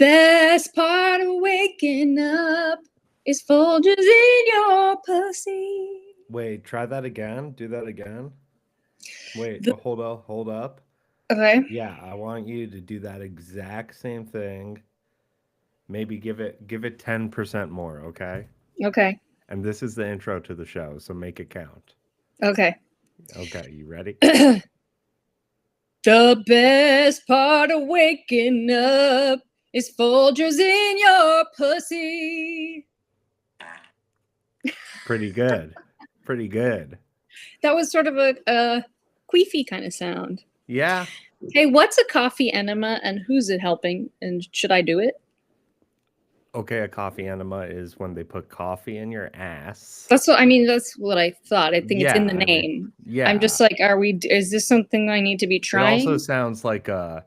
best part of waking up is Folgers in your pussy. Wait, try that again. Do that again. Wait, The- hold up. okay. Yeah, I want you to do that exact same thing. Maybe give it 10% more, okay? Okay. And this is the intro to the show, so make it count. Okay. Okay, you ready? The best part of waking up is Folgers in your pussy. Pretty good. Pretty good. That was sort of a queefy kind of sound. Yeah. Hey, what's a coffee enema and who's it helping? And should I do it? Okay, a coffee enema is when they put coffee in your ass. That's what I thought. I think it's in the Yeah, I mean, name. yeah. I'm just like, is this something I need to be It trying? also sounds like the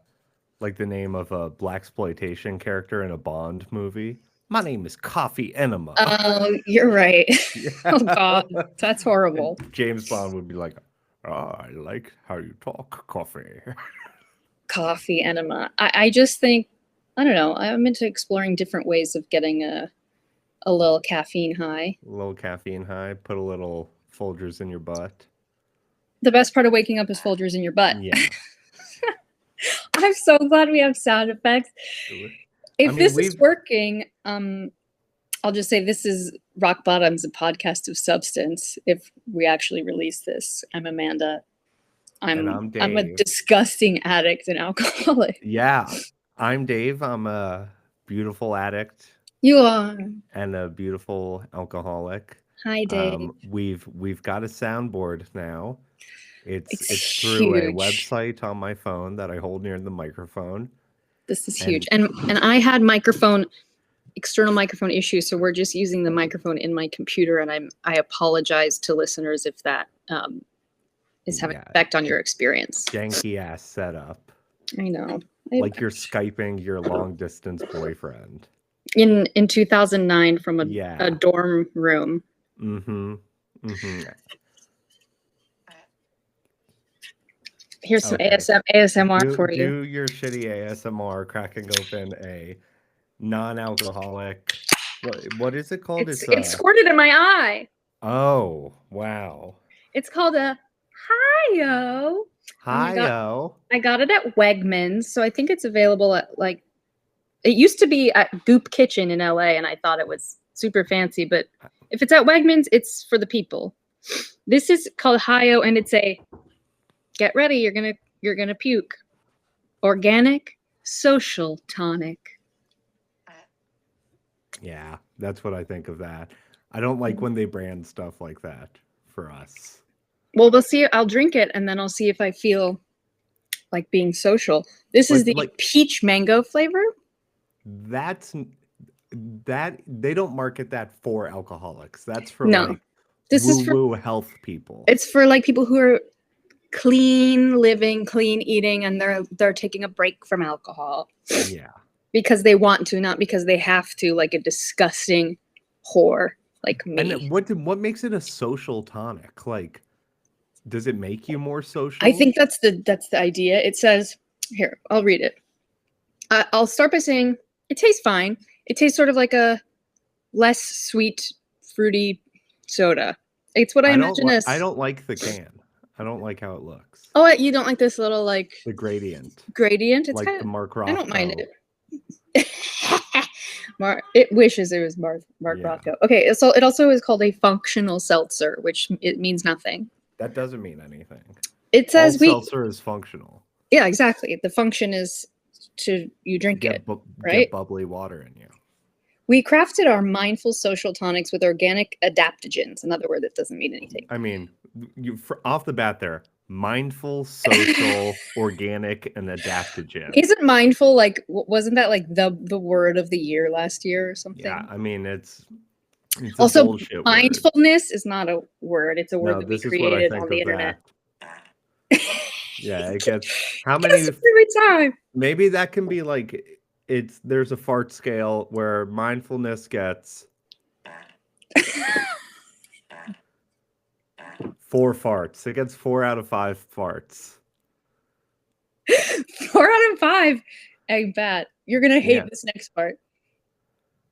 name of a blaxploitation character in a Bond movie. My name is Coffee Enema. Oh, you're right. Yeah. Oh God, that's horrible. And James Bond would be like, "Oh, I like how you talk, coffee." Coffee enema. I just think, I don't know. I'm into exploring different ways of getting a little caffeine high. A little caffeine high. Put a little Folgers in your butt. The best part of waking up is Folgers in your butt. Yeah. I'm so glad we have sound effects. If this is working, I'll just say this is Rock Bottom's, a podcast of substance. If we actually release this, I'm Amanda. I'm a disgusting addict and alcoholic. Yeah, I'm Dave. I'm a beautiful addict. You are. And a beautiful alcoholic. Hi, Dave. We've got a soundboard now. It's through a website on my phone that I hold near the microphone. This is huge. And I had external microphone issues, so we're just using the microphone in my computer, and I apologize to listeners if that is having an effect on your experience. Janky ass setup. I know. Like you're Skyping your long distance boyfriend. In 2009 from a dorm room. Mm-hmm. Mm-hmm. Here's some ASMR for you. Do your shitty ASMR cracking open a non-alcoholic. What is it called? It's squirted in my eye. Oh, wow. It's called a Hi-Yo. Hi-Yo. I got it at Wegmans, so I think it's available at it used to be at Goop Kitchen in LA, and I thought it was super fancy, but if it's at Wegmans, it's for the people. This is called Hi-Yo, and it's a get ready, you're gonna puke. Organic social tonic. Yeah, that's what I think of that. I don't like when they brand stuff like that for us. Well, we'll see. I'll drink it, and then I'll see if I feel like being social. This is the peach mango flavor. That they don't market that for alcoholics. That's for this is for health people. It's for people who are clean living, clean eating, and they're taking a break from alcohol. Yeah. Because they want to, not because they have to, like a disgusting whore like me. And what makes it a social tonic? Like, does it make you more social? I think that's the idea. It says here. I'll read it. I'll start by saying it tastes fine. It tastes sort of like a less sweet, fruity soda. It's what I imagine as. I don't like the can. I don't like how it looks. Oh, you don't like this little the gradient? Gradient. It's like the Mark Rothko. I don't mind it. It wishes it was Mark Rothko. Okay, so it also is called a functional seltzer, which it means nothing. That doesn't mean anything. It says seltzer is functional. Yeah, exactly. The function is you drink it, right? Get bubbly water in you. We crafted our mindful social tonics with organic adaptogens. Another word that doesn't mean anything. I mean, off the bat there. Mindful, social, organic, and adaptogen. Isn't mindful wasn't that the word of the year last year or something? Yeah, I mean it's also a bullshit mindfulness is not a word. It's a word that we created on the internet. Yeah, it gets how many every time. Maybe that can be there's a fart scale where mindfulness gets 4 farts. It gets 4 out of 5 farts. 4 out of 5. I bet. You're going to hate this next part.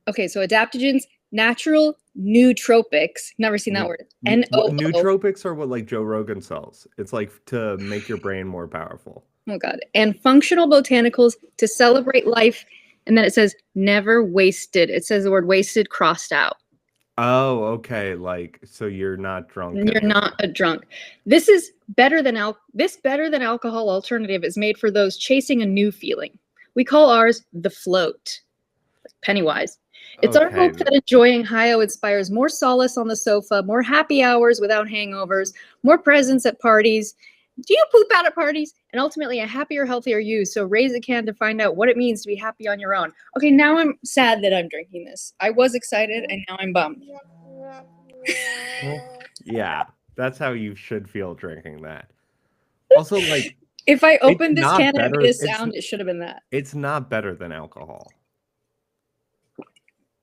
Okay, so adaptogens, natural nootropics. Never seen that word. N-O-O. Nootropics are what like Joe Rogan sells. It's like to make your brain more powerful. Oh, God. And functional botanicals to celebrate life. And then it says never wasted. It says the word wasted crossed out. Oh, okay. Like, so you're not drunk. You're not a drunk. This is better than alcohol alternative is made for those chasing a new feeling. We call ours the float. Pennywise. It's our hope that enjoying Hi-O inspires more solace on the sofa, more happy hours without hangovers, more presence at parties. Do you poop out at parties? And ultimately a happier, healthier you. So raise a can to find out what it means to be happy on your own. Okay, now I'm sad that I'm drinking this. I was excited and now I'm bummed. Yeah, that's how you should feel drinking that. Also, like, if I opened this can and made a sound, it should have been that. It's not better than alcohol.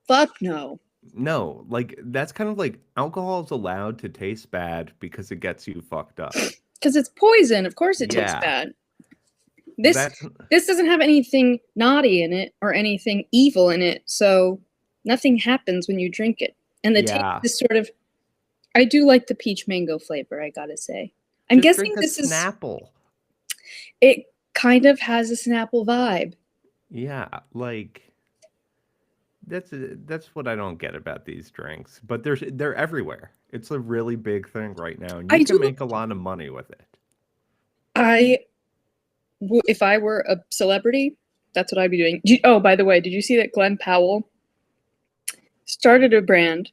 Fuck no. No, like that's kind of like alcohol is allowed to taste bad because it gets you fucked up. Because it's poison. Of course it tastes bad. This doesn't have anything naughty in it or anything evil in it. So nothing happens when you drink it. And the taste is sort of, I do like the peach mango flavor, I gotta say. I'm guessing this is Snapple. It kind of has a Snapple vibe. Yeah, like that's what I don't get about these drinks. But they're everywhere. It's a really big thing right now, and you can make a lot of money with it. If I were a celebrity, that's what I'd be doing. Oh, by the way, did you see that Glenn Powell started a brand,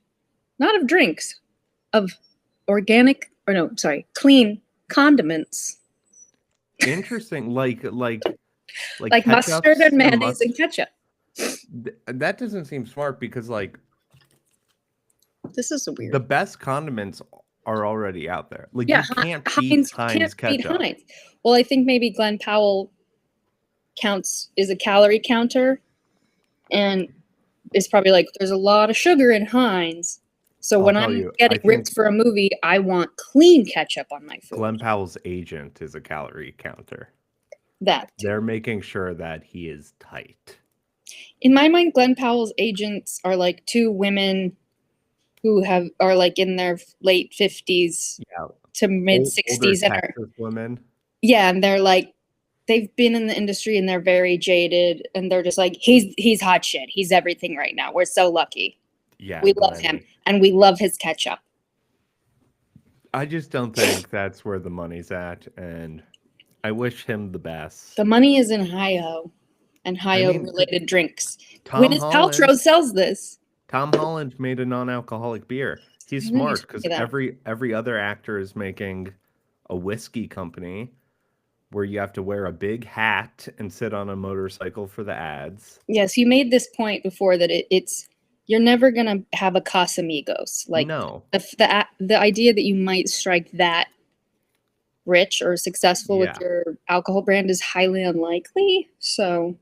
not of drinks, of clean condiments? Interesting, like mustard and mayonnaise and ketchup. That doesn't seem smart because like this is weird. The best condiments are already out there. Like you can't beat Heinz ketchup. Well, I think maybe Glenn Powell is a calorie counter and is probably like there's a lot of sugar in Heinz. So when I'm getting ripped for a movie, I want clean ketchup on my food. Glenn Powell's agent is a calorie counter. They're making sure that he is tight. In my mind, Glenn Powell's agents are like two women who are like in their late 50s to mid 60s and are women. Yeah, and they're like they've been in the industry and they're very jaded and they're just like he's hot shit. He's everything right now. We're so lucky. Yeah. We love him and we love his ketchup. I just don't think that's where the money's at, and I wish him the best. The money is in Hi-O and Hi-O related drinks. Gwyneth Paltrow sells this. Tom Holland made a non-alcoholic beer. He's smart because every other actor is making a whiskey company where you have to wear a big hat and sit on a motorcycle for the ads. Yes, you made this point before that it's you're never gonna have a Casamigos. Like no. The idea that you might strike that rich or successful with your alcohol brand is highly unlikely. So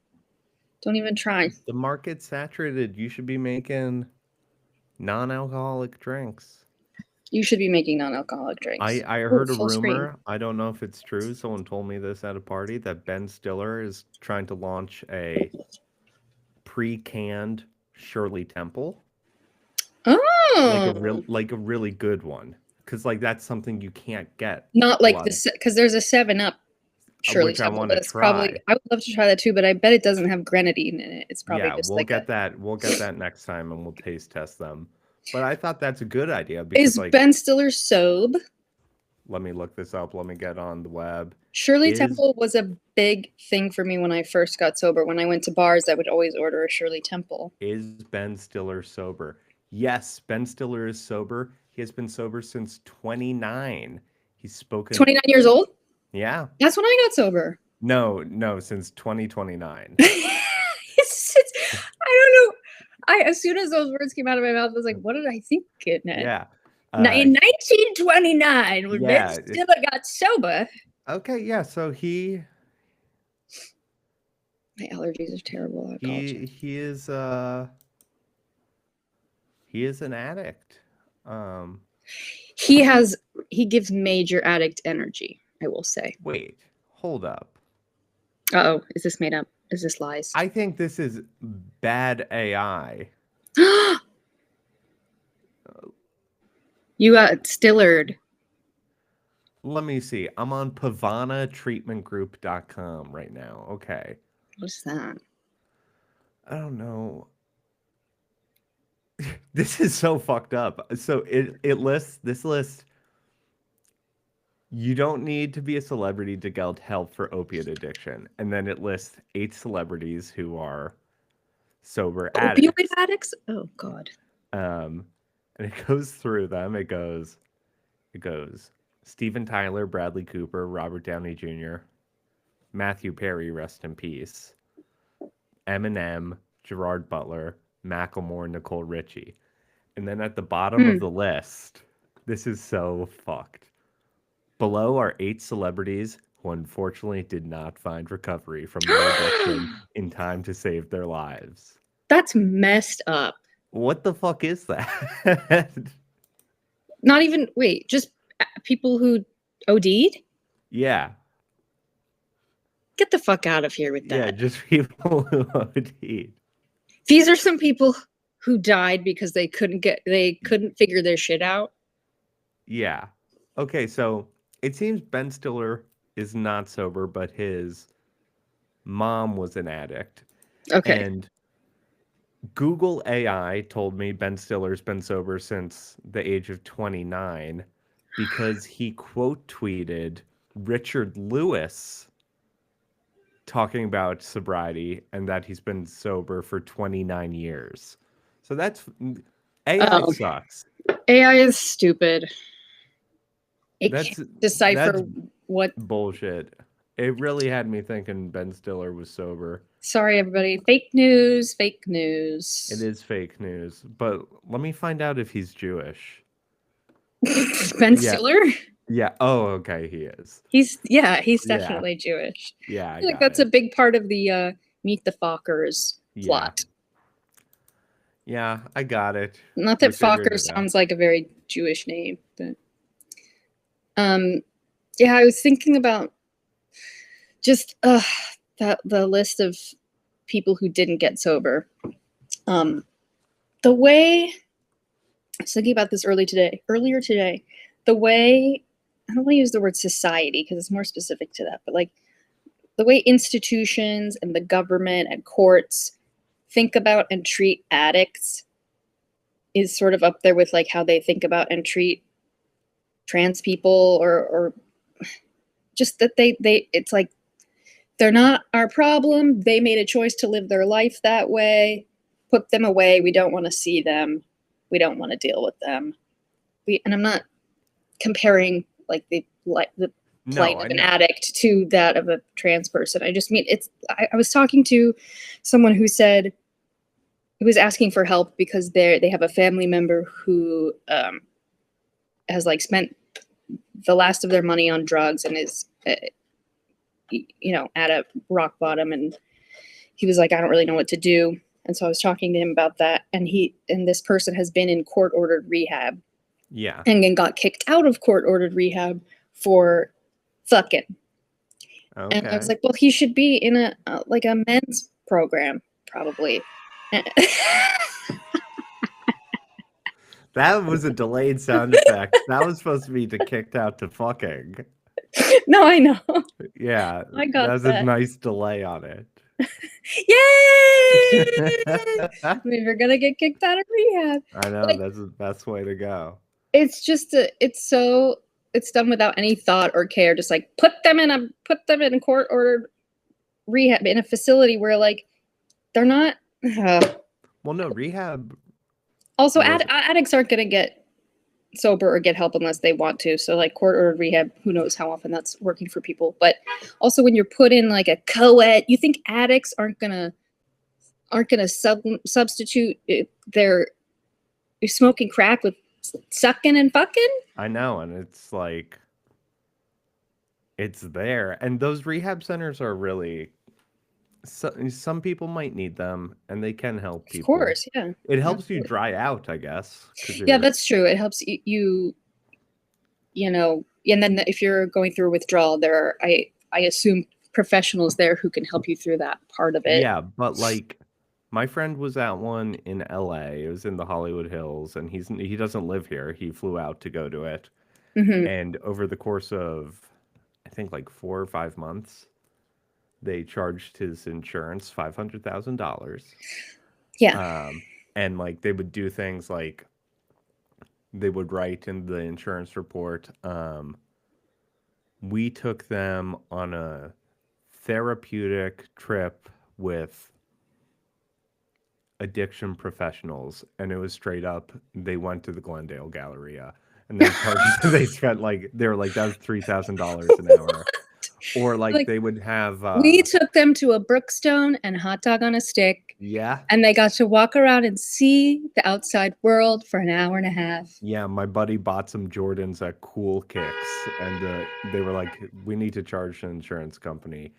don't even try. The market's saturated. You should be making non-alcoholic drinks. You should be making non-alcoholic drinks. I heard a rumor. I don't know if it's true. Someone told me this at a party that Ben Stiller is trying to launch a pre-canned Shirley Temple. Oh, like a really good one. Because like that's something you can't get. Not like because there's a 7-Up Shirley Temple. But it's probably I would love to try that too, but I bet it doesn't have grenadine in it. It's probably just we'll get that. We'll get that next time and we'll taste test them. But I thought that's a good idea because is Ben Stiller sob? Let me look this up. Let me get on the web. Shirley Temple was a big thing for me when I first got sober. When I went to bars, I would always order a Shirley Temple. Is Ben Stiller sober? Yes, Ben Stiller is sober. He has been sober since 29. He's spoken 29 years old? Yeah. That's when I got sober. No, since 2029. I don't know. As soon as those words came out of my mouth, I was like, what did I think it meant? Yeah. In 1929, when Ben Stiller got sober. Okay, yeah. So my allergies are terrible. I apologize. He is an addict. He gives major addict energy, I will say. Wait, hold up. Uh-oh, is this made up? is this lies? I think this is bad AI. You got Stillard. Let me see. I'm on pavanatreatmentgroup.com right now. Okay. What's that? I don't know. This is so fucked up. So it lists this list. You don't need to be a celebrity to get help for opiate addiction. And then it lists 8 celebrities who are sober Opioid addicts. addicts? Oh God. And it goes through them. It goes Steven Tyler, Bradley Cooper, Robert Downey Jr., Matthew Perry, rest in peace, Eminem, Gerard Butler, Macklemore, Nicole Richie. And then at the bottom of the list, this is so fucked. Below are 8 celebrities who unfortunately did not find recovery from their addiction in time to save their lives. That's messed up. What the fuck is that? Not even, wait, just people who OD'd? Yeah. Get the fuck out of here with that. Yeah, just people who OD'd. These are some people who died because they couldn't figure their shit out. Yeah. Okay, so it seems Ben Stiller is not sober, but his mom was an addict. Okay. And Google AI told me Ben Stiller's been sober since the age of 29 because he quote tweeted Richard Lewis talking about sobriety and that he's been sober for 29 years. So that's AI sucks. AI is stupid. It That's can't decipher what bullshit. It really had me thinking Ben Stiller was sober. Sorry, everybody. Fake news. Fake news. It is fake news, but let me find out if he's Jewish. Ben Stiller? Yeah. Oh, okay. He is. He's definitely Jewish. Yeah, I feel like that's a big part of the Meet the Fockers plot. Yeah, I got it. Not that Fokker sounds like a very Jewish name, but yeah, I was thinking about just the list of people who didn't get sober. The way I was thinking about this earlier today, the way I don't want to use the word society because it's more specific to that, but like the way institutions and the government and courts think about and treat addicts is sort of up there with like how they think about and treat trans people or just that they it's like they're not our problem. They made a choice to live their life that way. Put them away. We don't want to see them. We don't want to deal with them. And I'm not comparing like the plight of an addict to that of a trans person. I just mean I was talking to someone who said he was asking for help because they have a family member who has like spent the last of their money on drugs and is at a rock bottom, and he was like, I don't really know what to do. And so I was talking to him about that, and this person has been in court-ordered rehab. Yeah. And then got kicked out of court-ordered rehab for fucking. Okay. And I was like, well, he should be in a men's program, probably. That was a delayed sound effect. That was supposed to be kicked out to fucking. No, I know. Yeah. I got that. That was a nice delay on it. Yay! We were gonna get kicked out of rehab. I know, that's the best way to go. It's just it's done without any thought or care. Just like put them in court ordered rehab in a facility where like they're not. Well, no, rehab. Also, addicts aren't gonna get sober or get help unless they want to. So like court ordered rehab, who knows how often that's working for people. But also when you're put in like a co-ed, you think addicts aren't gonna substitute their smoking crack with sucking and fucking? I know, and it's like it's there. And those rehab centers are really some people might need them, and they can help people. Of course, yeah. It helps you dry out, I guess. Yeah, that's true. It helps you know, and then if you're going through a withdrawal, there are, I assume professionals there who can help you through that part of it. Yeah, but like my friend was at one in LA. It was in the Hollywood Hills, and he doesn't live here. He flew out to go to it. Mm-hmm. And over the course of I think like 4 or 5 months, they charged his insurance $500,000. Yeah. And like they would do things like they would write in the insurance report, we took them on a therapeutic trip with addiction professionals, and it was straight up they went to the Glendale Galleria and they charged they spent like they were like that was $3,000 an hour. Or like they would have we took them to a Brookstone and hot dog on a stick. Yeah. And they got to walk around and see the outside world for an hour and a half. Yeah, my buddy bought some Jordans at Cool Kicks, and they were like, "We need to charge an insurance company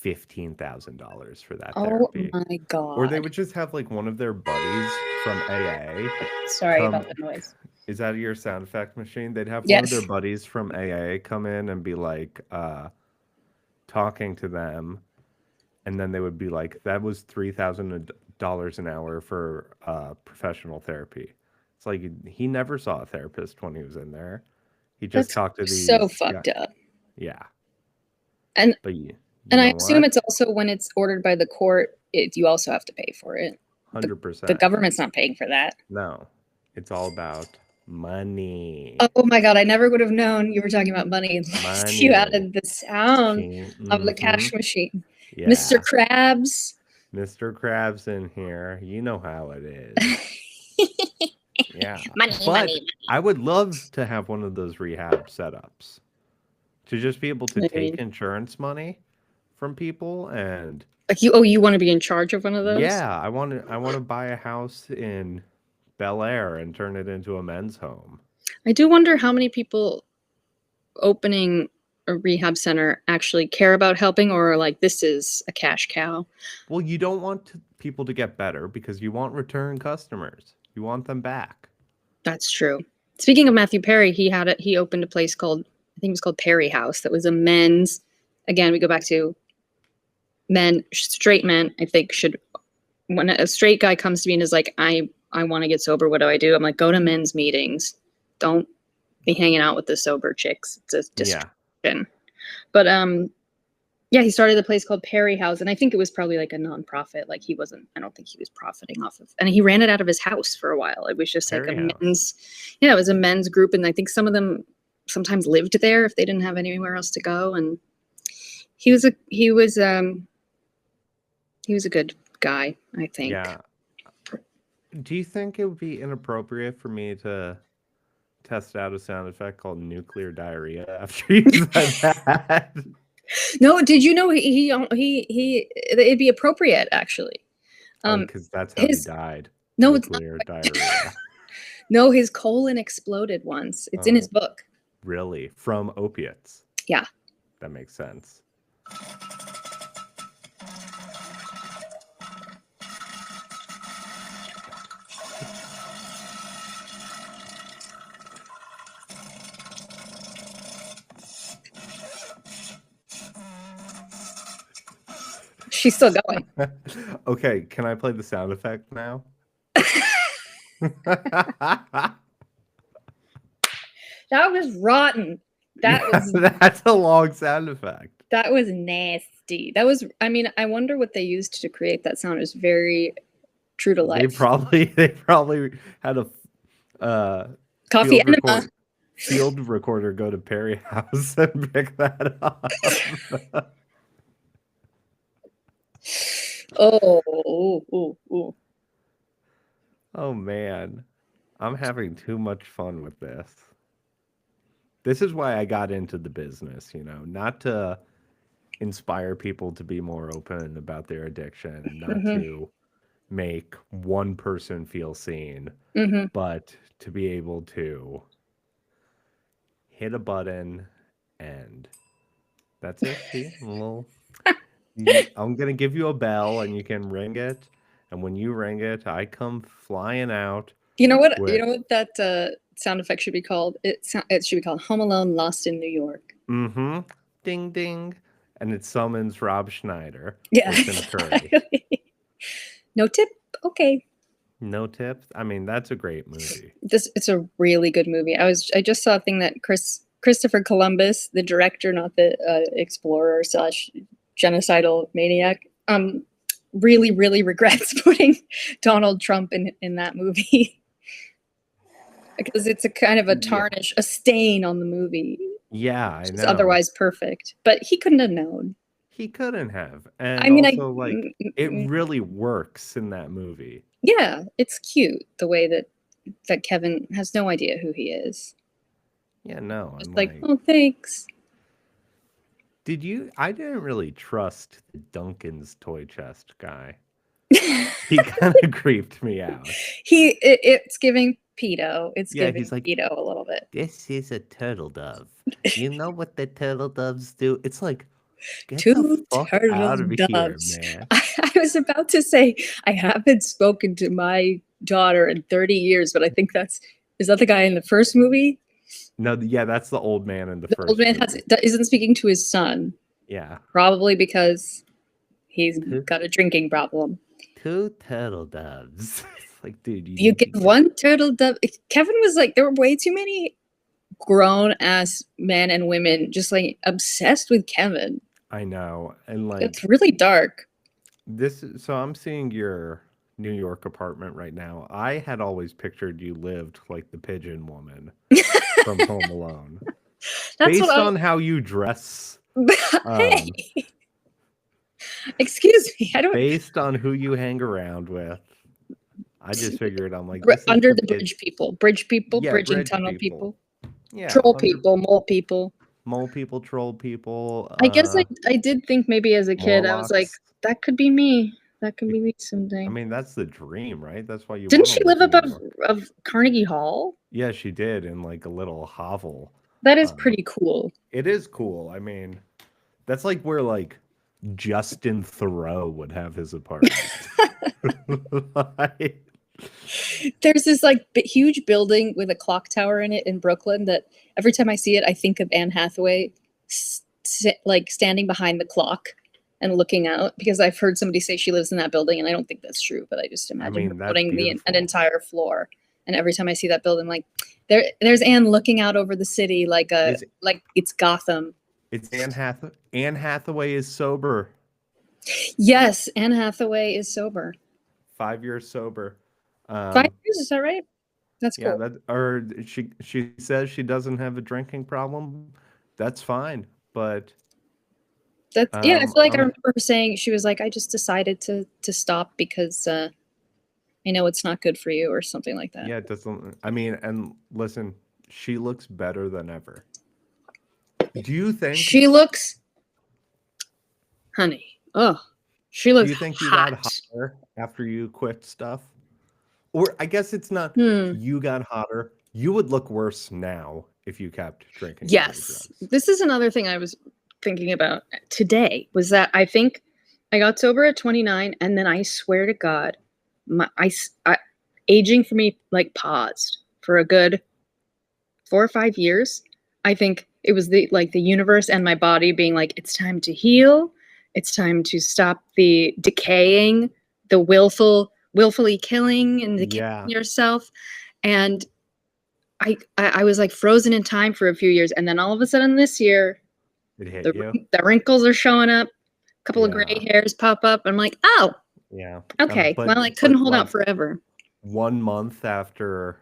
$15,000 for that therapy." Oh my god! Or they would just have like one of their buddies from AA. Sorry about the noise. Is that your sound effect machine? They'd have one of Yes. their buddies from AA come in and be like, talking to them, and then they would be like, "That was $3,000 an hour for professional therapy." It's like he never saw a therapist when he was in there. He just talked to these. So fucked up. Yeah. And but you I assume it's also when it's ordered by the court, you also have to pay for it. 100%. The government's not paying for that. No, it's all about money. Oh my god! I never would have known you were talking about money unless you added the sound of the cash machine. Yeah. Mr. Krabs. Mr. Krabs in here. You know how it is. Yeah. Money. I would love to have one of those rehab setups. To just be able to take insurance money from people and like you want to be in charge of one of those? Yeah, I want to buy a house in Bel Air and turn it into a men's home. I do wonder how many people opening a rehab center actually care about helping, or like this is a cash cow. Well, you don't want people to get better because you want return customers. You want them back. That's true. Speaking of Matthew Perry, he opened a place called, I think it was called Perry House, that was a men's. Again, we go back to straight men, I think when a straight guy comes to me and is like, I want to get sober, what do I do? I'm like, go to men's meetings. Don't be hanging out with the sober chicks. It's a distraction. Yeah. But yeah, he started a place called Perry House, and I think it was probably like a nonprofit. Like I don't think he was profiting off of, and he ran it out of his house for a while. It was just like it was a men's group, and I think some of them sometimes lived there if they didn't have anywhere else to go. And he was a good guy, I think. Yeah. Do you think it would be inappropriate for me to test out a sound effect called nuclear diarrhea after you said that? No, did you know it'd be appropriate actually. Because that's how he died. No, nuclear diarrhea. No, his colon exploded once. It's in his book. Really? From opiates? Yeah. That makes sense. She's still going. Okay, can I play the sound effect now? That was rotten. That's a long sound effect. That was nasty. I wonder what they used to create that sound. It was very true to life. They probably had a coffee enema. Field recorder go to Perry House and pick that up. Oh man, I'm having too much fun with this. This is why I got into the business, not to inspire people to be more open about their addiction and not to make one person feel seen, but to be able to hit a button and that's it. See? I'm going to give you a bell and you can ring it. And when you ring it, I come flying out. You know what that sound effect should be called? It should be called Home Alone Lost in New York. Ding, ding. and it summons Rob Schneider. Yeah. Or Tim Curry. No tip? Okay. No tips? I mean, that's a great movie. It's a really good movie. I just saw a thing that Christopher Columbus, the director, not the explorer slash genocidal maniac, really, really regrets putting Donald Trump in that movie. Because it's a kind of a tarnish, a stain on the movie. Yeah, I know. It's otherwise perfect, but he couldn't have known. He couldn't have. And I mean, also, it really works in that movie. Yeah, it's cute the way that Kevin has no idea who he is. Yeah, no. Just like, oh, thanks. I didn't really trust the Duncan's toy chest guy. He kind of creeped me out. It's giving pedo. It's giving he's like, pedo a little bit. This is a turtle dove. You know what the turtle doves do? It's like, get Two the fuck out of doves. here, man. I was about to say, I haven't spoken to my daughter in 30 years, but I think is that the guy in the first movie? No, yeah, that's the old man in the first old man movie. Isn't speaking to his son. Yeah. Probably because he's got a drinking problem. 2 turtle doves. Like, dude, you get 1 turtle dove. Kevin was like, there were way too many grown ass men and women just like obsessed with Kevin. I know. And like, it's really dark. So I'm seeing your New York apartment right now. I had always pictured you lived like the pigeon woman from Home Alone. Based on how you dress. Hey. Excuse me. I don't. Based on who you hang around with. I just figured I'm like under the bridge people, bridge and tunnel people, yeah, troll people, mole people, troll people. I guess I did think maybe as a kid I was like, that could be me. That could be me someday. I mean, that's the dream, right? That's why you didn't she live above of Carnegie Hall? Yeah, she did in like a little hovel. That is pretty cool. It is cool. I mean, that's like where like Justin Theroux would have his apartment. There's this like huge building with a clock tower in it in Brooklyn that every time I see it, I think of Anne Hathaway like standing behind the clock and looking out, because I've heard somebody say she lives in that building, and I don't think that's true, but I just imagine putting an entire floor. And every time I see that building, like there's Anne looking out over the city like it's Gotham. It's Anne Hathaway is sober. Yes, Anne Hathaway is sober. 5 years sober. 5 years, is that right? That's cool. Yeah, or she says she doesn't have a drinking problem. That's fine, but that's I feel like I remember her saying, she was like, I just decided to stop because I know it's not good for you or something like that. Yeah, it doesn't. I mean, and listen, she looks better than ever. Do you think she looks, honey? Oh, she looks. Do you think hot. You got hotter after you quit stuff? Or I guess it's not you got hotter. You would look worse now if you kept drinking. Yes. This is another thing I was thinking about today, was that I think I got sober at 29, and then I swear to God, aging for me like paused for a good 4 or 5 years. I think it was the universe and my body being like, it's time to heal. It's time to stop the decaying, the willfully killing and decaying yourself. And I was like frozen in time for a few years. And then all of a sudden this year, it hit you. The wrinkles are showing up. A couple of gray hairs pop up. I'm like, oh, yeah. Okay. Well, I couldn't hold out forever. 1 month after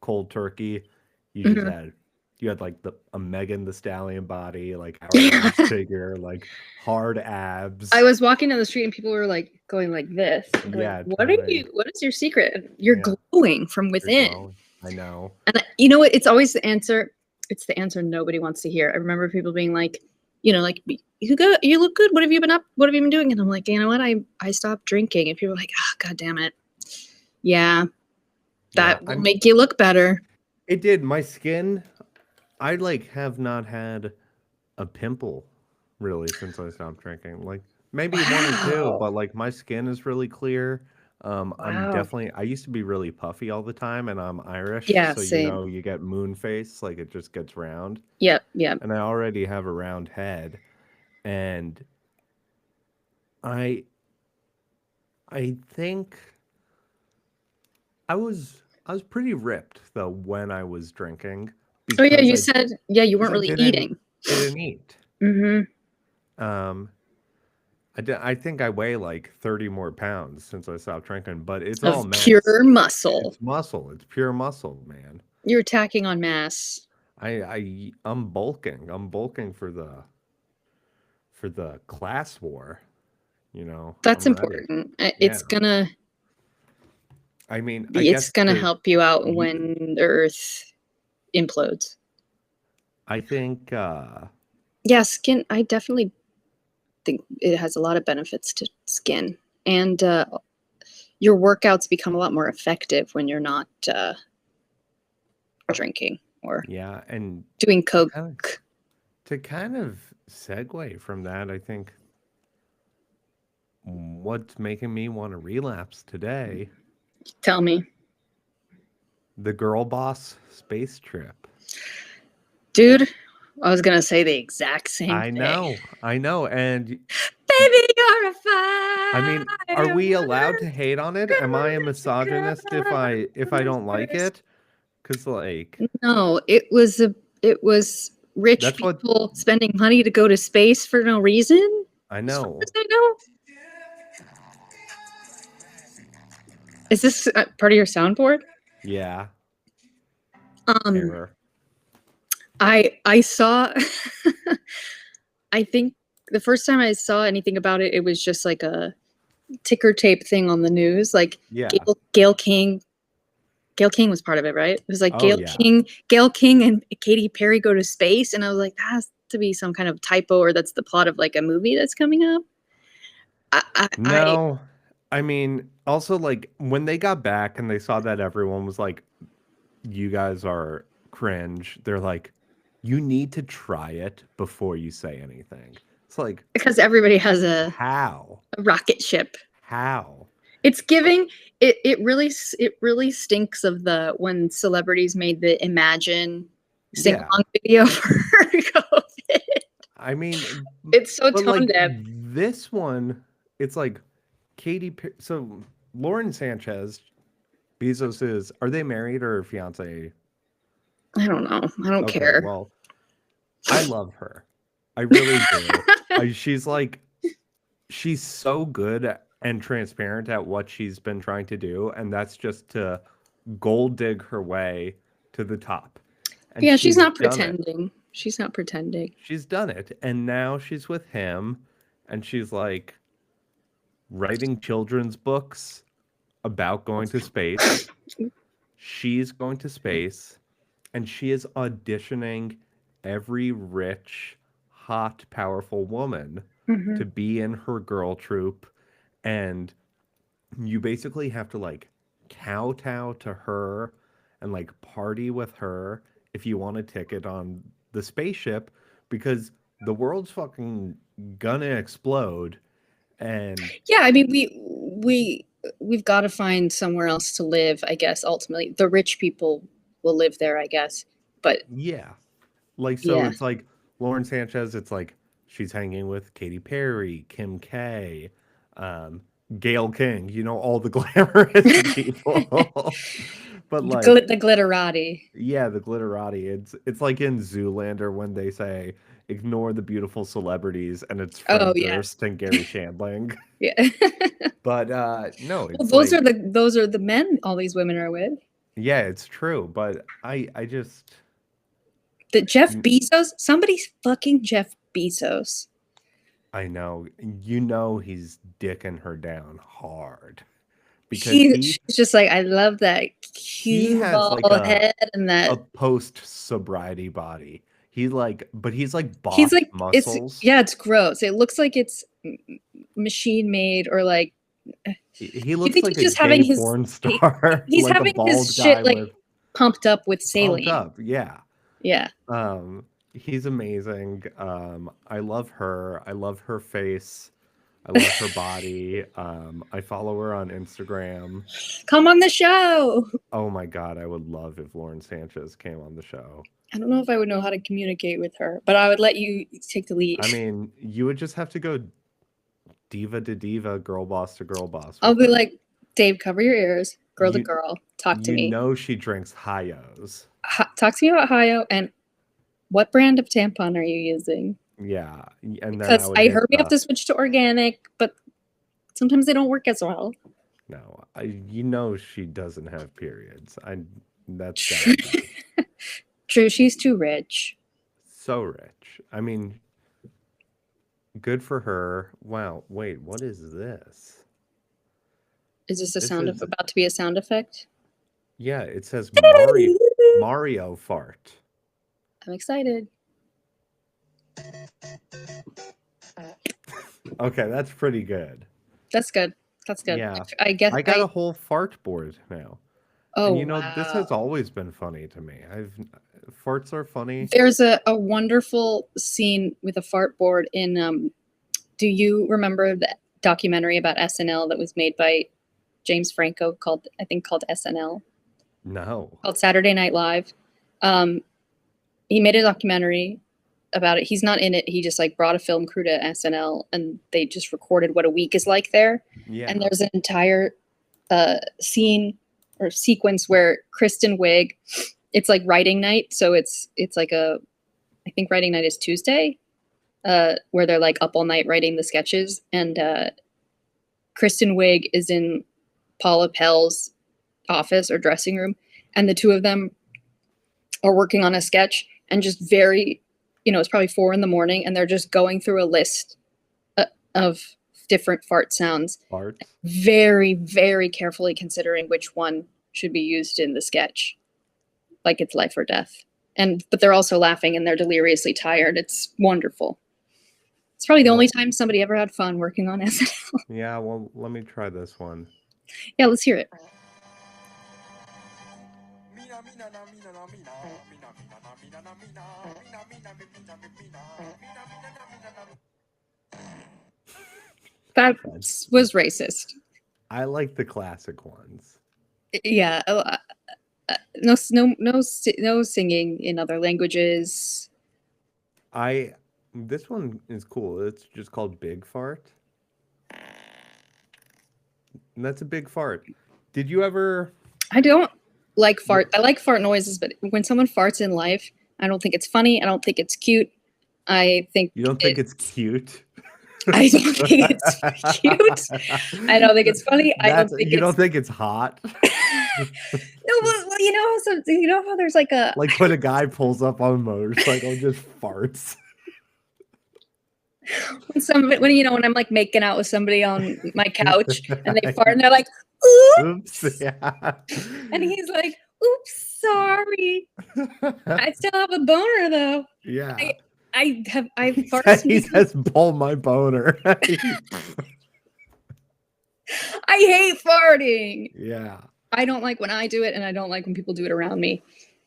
cold turkey, you just had like a Megan Thee Stallion body, like hourglass figure, like hard abs. I was walking down the street and people were like going like this. Yeah. What is your secret? You're glowing from within. I know. And you know what? It's always the answer. It's the answer nobody wants to hear. I remember people being like, like, you look good. What have you been up? What have you been doing? And I'm like, you know what? I stopped drinking. And people were like, oh, God damn it. Yeah. That will make you look better. It did. My skin, I have not had a pimple really since I stopped drinking. Like maybe 1 or 2, but my skin is really clear. I'm definitely, I used to be really puffy all the time, and I'm Irish. Yeah, so same. you get moon face, like it just gets round. Yep. And I already have a round head. And I I think I was pretty ripped though when I was drinking Oh yeah, because you said you weren't I really eating. didn't eat. Mm-hmm. Um, I think I weigh like 30 more pounds since I stopped drinking, but it's all Of pure mass. muscle. It's muscle. It's pure muscle, man. You're attacking on mass. I'm bulking. I'm bulking for the class war. You know, That's I'm ready. important. Yeah. I mean, I It's guess gonna help you out you, when the Earth implodes. I think, Yeah, skin. I definitely think it has a lot of benefits to skin, and your workouts become a lot more effective when you're not drinking or yeah, and doing to kind of coke. segue from that, I think what's making me want to relapse today, Tell me, the girl boss space trip. dude. I was gonna say the exact same thing. I know, and Baby, you're a I mean, are we firework. allowed to hate on it? Am I a misogynist if I don't like it? Because like No, it was rich that's what people spending money to go to space for no reason. I As far as know. I know. Is this part of your soundboard? Yeah, Um, error. I saw. I think the first time I saw anything about it, it was just like a ticker tape thing on the news. Like Yeah. Gail King. Gail King was part of it, right? It was like Oh yeah. Gail King and Katy Perry go to space, and I was like, that has to be some kind of typo, or that's the plot of like a movie that's coming up. I No, I mean, also like when they got back and they saw that everyone was like, "You guys are cringe." They're like, "You need to try it before you say anything." It's like, because everybody has how? a rocket ship. How? It's giving it really stinks of the when celebrities made the Imagine sing Yeah. along video for COVID. I mean, It's so but tone like deaf. this one, it's like so Lauren Sanchez, are they married or fiance? I don't know. I don't Okay, care. well, I love her. I really do. She's so good and transparent at what she's been trying to do, and that's just to gold dig her way to the top. And Yeah, she's she's not done it. pretending. She's not pretending. She's done it. And now she's with him and she's like writing children's books about going to space. She's going to space and she is auditioning every rich, hot, powerful woman Hmm. to be in her girl troupe. And you basically have to like kowtow to her and like party with her if you want a ticket on the spaceship because the world's fucking gonna explode. And Yeah, I mean we've got to find somewhere else to live, I guess. Ultimately, the rich people will live there, I guess. But yeah, like so yeah. it's like Lauren Sanchez, it's like she's hanging with Katy Perry, Kim K, um, Gail King, you know, all the glamorous people. But like, The glitterati. yeah, the glitterati. It's like in Zoolander when they say ignore the beautiful celebrities and it's Oh Fred yeah. Durst and Gary Shandling. Yeah. But no, Well, it's like those are the men all these women are with. yeah, it's true, but I just That Jeff Bezos, somebody's fucking Jeff Bezos. I know you know he's dicking her down hard because She's just like, I love that he cue has like ball head and a that post sobriety body. He like but he's like he's boss like muscles. it's gross. It looks like it's machine made or like He you looks think like he's a just gay having porn star, he's like a having his bald guy shit like with pumped up with pumped saline. up. Yeah. Yeah. He's amazing. I love her. I love her face. I love her body. I follow her on Instagram. Come on the show. Oh my God, I would love if Lauren Sanchez came on the show. I don't know if I would know how to communicate with her, but I would let you take the lead. I mean, you would just have to go diva to diva, girl boss to girl boss. I'll be like, Dave, cover your ears, girl to You girl, talk to you me. know she drinks Hayos. Talk to me about Hayo and what brand of tampon are you using? Yeah, and then Because I heard we have to switch to organic, but sometimes they don't work as well. No, you know she doesn't have periods. That's True. True, she's too rich. So rich. I mean, good for her. Wow. Wait, what is this? Is this about to be a sound effect? Yeah, it says Mario fart. I'm excited. Okay, that's pretty good. That's good. That's good. Yeah. I guess I got a whole fart board now. Oh, and wow. This has always been funny to me. Farts are funny. There's a wonderful scene with a fart board in do you remember the documentary about SNL that was made by James Franco called SNL? No. Called Saturday Night Live. He made a documentary about it. He's not in it. He just like brought a film crew to SNL and they just recorded what a week is like there. Yeah. And there's an entire scene or sequence where Kristen Wiig, it's like writing night. So it's like I think writing night is Tuesday, where they're like up all night writing the sketches. And Kristen Wiig is in Paula Pell's office or dressing room. And the two of them are working on a sketch and just very, it's probably 4 a.m. and they're just going through a list of different fart sounds. Farts. Very, very carefully considering which one should be used in the sketch. Like it's life or death. But they're also laughing and they're deliriously tired. It's wonderful. It's probably the only time somebody ever had fun working on SNL. Yeah, well, let me try this one. Yeah, let's hear it. That was racist. I like the classic ones. Yeah. No singing in other languages. This one is cool. It's just called Big Fart. And that's a big fart. Did you ever? I don't like fart. I like fart noises, but when someone farts in life, I don't think it's funny. I don't think it's cute. I think you don't think it's cute. I don't think it's cute. I don't think it's funny. You don't think it's hot. No, well, you know how there's like when a guy pulls up on a motorcycle and just farts. When I'm like making out with somebody on my couch and they fart and they're like, oops. Yeah. And he's like, oops, sorry. I still have a boner though. Yeah. I farted. He says, "Pull my boner." I hate farting. Yeah. I don't like when I do it, and I don't like when people do it around me.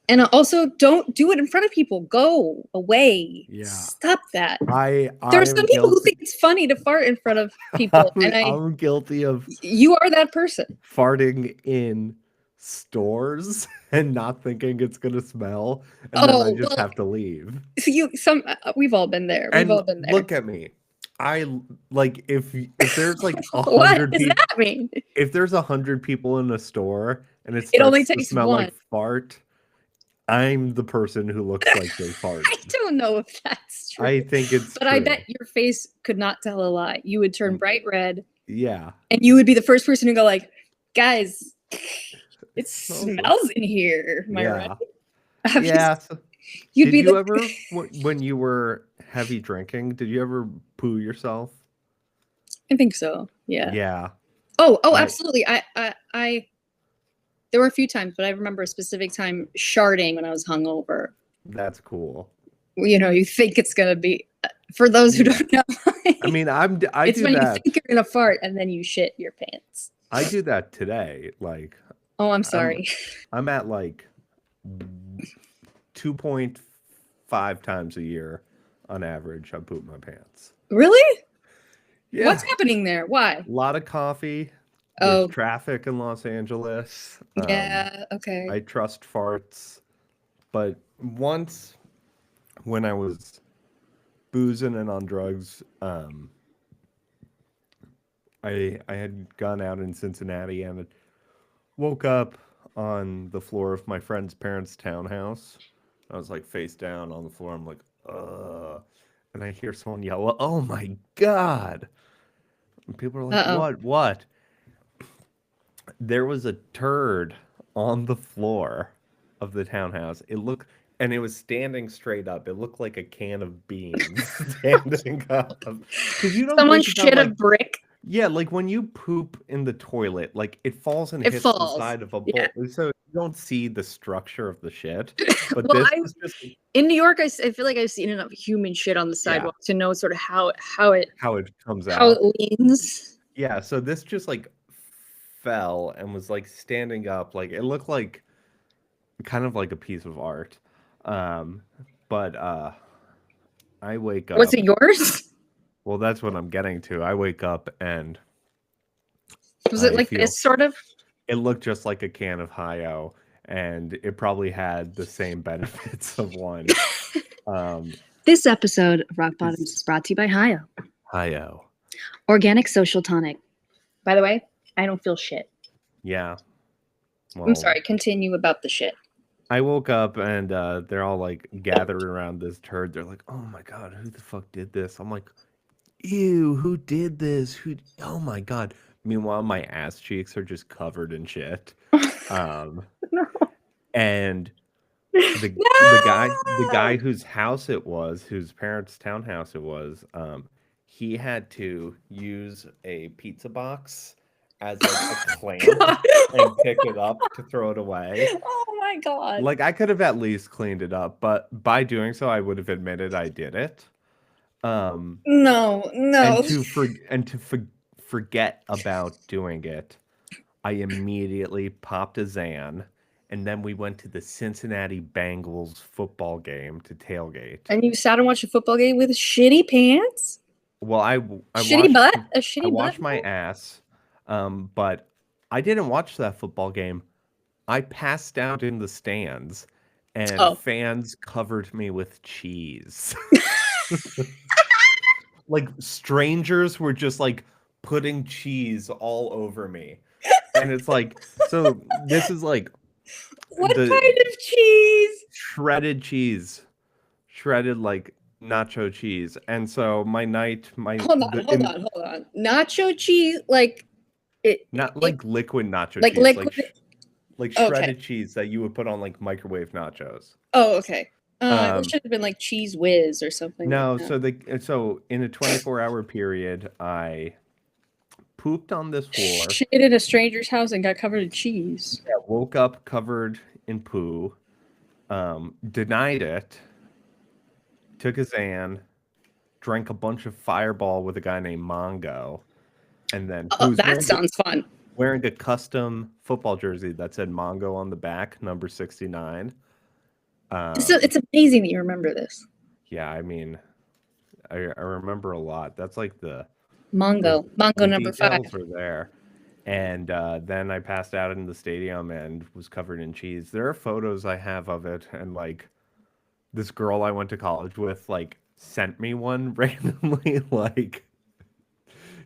And also, don't do it in front of people. Go away. Yeah. Stop that. There are some people who think it's funny to fart in front of people, I'm guilty of. You are that person. Farting in stores and not thinking it's gonna smell, and then I just have to leave. We've all been there. We've all been there. Look at me. I like if there's like 100 what does that mean? If there's 100 people in a store and it only to takes smell one. like fart, I'm the person who looks like they fart. I don't know if that's true. I think it's But true. I bet your face could not tell a lie. You would turn bright red. Yeah. And you would be the first person to go like, guys, it smells in here. Am I right? Yeah. Did you ever, when you were heavy drinking, did you ever poo yourself? I think so. Yeah. Yeah. Oh, absolutely. I there were a few times, but I remember a specific time sharding when I was hungover. That's cool. You think it's gonna be. For those who don't know, I mean, I do when that. You think you're gonna fart and then you shit your pants. I do that today. Like. Oh, I'm sorry. I'm at like 2.5 times a year on average. I poop my pants. Really? Yeah. What's happening there? Why? A lot of coffee. There's traffic in Los Angeles. Yeah. Okay. I trust farts, but once when I was boozing and on drugs, I had gone out in Cincinnati and woke up on the floor of my friend's parents' townhouse. I was like face down on the floor. I'm like, ugh. And I hear someone yell, "Oh my God." And people are like, Uh-oh. "What? What?" There was a turd on the floor of the townhouse. And it was standing straight up. It looked like a can of beans standing up. Because you don't Someone think about shit a like, brick. yeah, like when you poop in the toilet, like it falls and It hits the falls. side of a Yeah. bowl. So you don't see the structure of the shit. But Well, this was just, in New York, I feel like I've seen enough human shit on the yeah, sidewalk to know sort of how how it comes it out. leans. Yeah, so this just like fell and was like standing up. Like it looked like kind of like a piece of art. Um, but I wake Was it up. yours? Well, that's what I'm getting to. I wake up and Was it I like feel this sort of? it looked just like a can of Hi-O, and it probably had the same benefits of one. Um, This episode of Rock it's Bottoms is brought to you by Hi-O. Hi-O. Organic Social Tonic. By the way, I don't feel shit. Yeah. I'm Well, sorry. Continue about the shit. I woke up and they're all like gathered around this turd. They're like, "Oh my God, who the fuck did this?" I'm like, "Ew, who did this? Oh my God." Meanwhile, my ass cheeks are just covered in shit. Um, No. and the the No! guy whose house it was, whose parents' townhouse it was, he had to use a pizza box as like a clamp God. and pick it up to throw it away. Oh my God. Like I could have at least cleaned it up, but by doing so, I would have admitted I did it. Um, No, and no. forget about doing it, I immediately popped a Xan, and then we went to the Cincinnati Bengals football game to tailgate. And you sat and watched a football game with shitty pants? Well, I Shitty washed butt? A I shitty butt? washed my ass, but I didn't watch that football game. I passed out in the stands, and Oh. fans covered me with cheese. Like strangers were just like putting cheese all over me. And it's like, so this is like What the kind of cheese? shredded cheese, shredded like nacho cheese. And so my night, Hold on, hold on, hold on. Nacho cheese, like not like liquid nacho like cheese, liquid. like Okay. shredded cheese that you would put on like microwave nachos. Oh, okay. It Um, should have been like cheese whiz or something like no, that. so in a 24-hour period, I pooped on this floor. Shit in a stranger's house and got covered in cheese. Yeah, woke up covered in poo. Denied it. Took a Xan. Drank a bunch of Fireball with a guy named Mongo, and then Oh, that sounds fun. wearing a custom football jersey that said Mongo on the back, number 69. It's amazing that you remember this. Yeah, I mean, I remember a lot. That's like the Mongo number 5. details are there. And then I passed out in the stadium and was covered in cheese. There are photos I have of it, and like this girl I went to college with, like sent me one randomly, like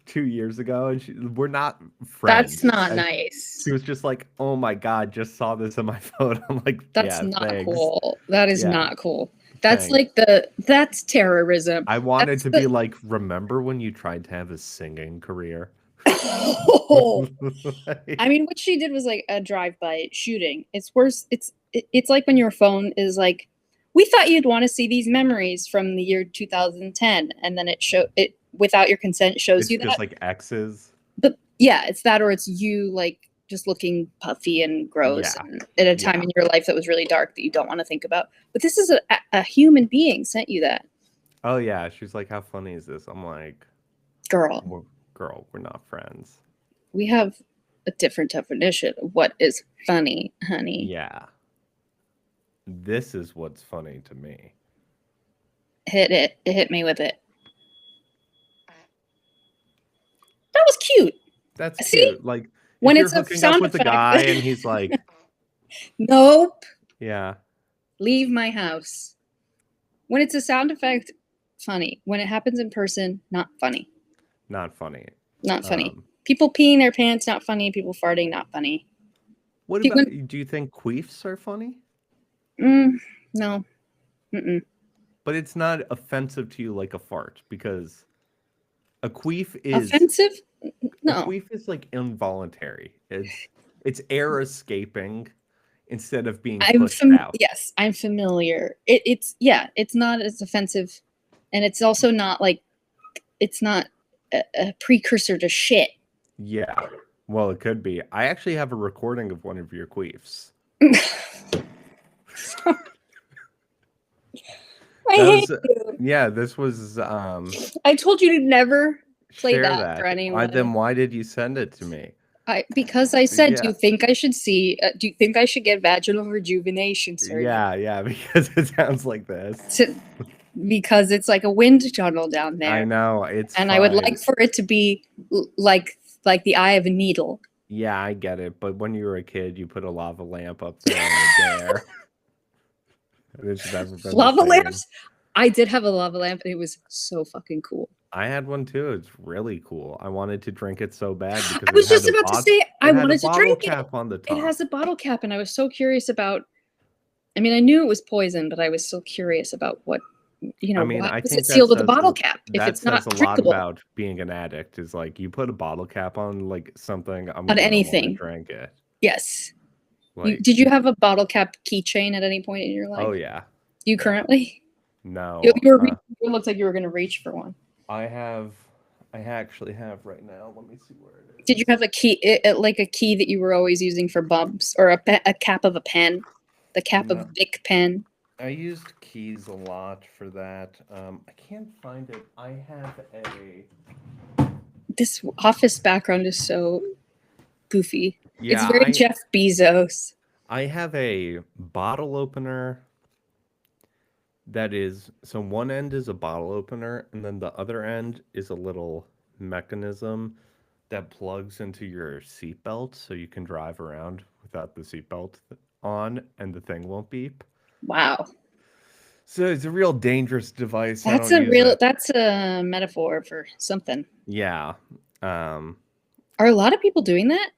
2 years ago, and we're not friends. That's not And nice. she was just like, "Oh my God, just saw this in my phone." I'm like, That's "Yeah, not thanks." cool. That is Yeah, not cool. That's thanks. like that's terrorism. I wanted That's to be like, remember when you tried to have a singing career? I mean, what she did was like a drive-by shooting. It's worse. It's like when your phone is like, we thought you'd want to see these memories from the year 2010, and then it without your consent shows It's you just that. like X's. But yeah, it's that, or it's you like just looking puffy and gross Yeah. and at a time in your life that was really dark that you don't want to think about. But this is a human being sent you that. Oh yeah, she's like, "How funny is this?" I'm like, Girl, "Girl, we're not friends." we have a different definition of what is funny, honey. Yeah. This is what's funny to me. Hit it. It hit me with it. That was cute. That's See? cute. Like When if you're it's a hooking up sound with a effect. guy and he's like, Nope. yeah, Leave my house. When it's a sound effect, funny. When it happens in person, not funny. Not funny. Not funny. People peeing their pants, not funny. People farting, not funny. What about, do you think queefs are funny? No. Mm-mm. But it's not offensive to you like a fart, because a queef is... Offensive? No. A queef is like involuntary. It's air escaping instead of being pushed out. Yes, I'm familiar. It's not as offensive, and it's also not like, it's not a precursor to shit. Yeah, well, it could be. I actually have a recording of one of your queefs. I hate you. Yeah, this was. I told you to never play that for anyone. Then why did you send it to me? Because I said, do you think I should do you think I should get vaginal rejuvenation surgery? Yeah, because it sounds like this. Because it's like a wind tunnel down there. I know, and fine. I would like for it to be like the eye of a needle. Yeah, I get it. But when you were a kid, you put a lava lamp up there in the air. It's never been lava lamps? I did have a lava lamp, and it was so fucking cool. I had one too. It's really cool. I wanted to drink it so bad because I was just about to say I wanted to drink it. Cap on the top. It has a bottle cap, and I was so curious about. I mean, I knew it was poison, but I was so curious about what. I mean, why was it sealed with a bottle cap? If it's not drinkable. That says a lot about being an addict. Is like you put a bottle cap on like something. I'm on anything. Drink it. Yes. Like, did you have a bottle cap keychain at any point in your life? Oh yeah. You currently? No. It looked like you were going to reach for one. I actually have right now. Let me see where it is. Did you have a key, like a key that you were always using for bumps, or a cap of a pen, the cap of a Bic pen? I used keys a lot for that. I can't find it. I have This office background is so goofy. Yeah, it's very Jeff Bezos. I have a bottle opener. That is, so one end is a bottle opener, and then the other end is a little mechanism that plugs into your seatbelt, so you can drive around without the seatbelt on, and the thing won't beep. Wow. So it's a real dangerous device. That's a metaphor for something. Yeah. Are a lot of people doing that?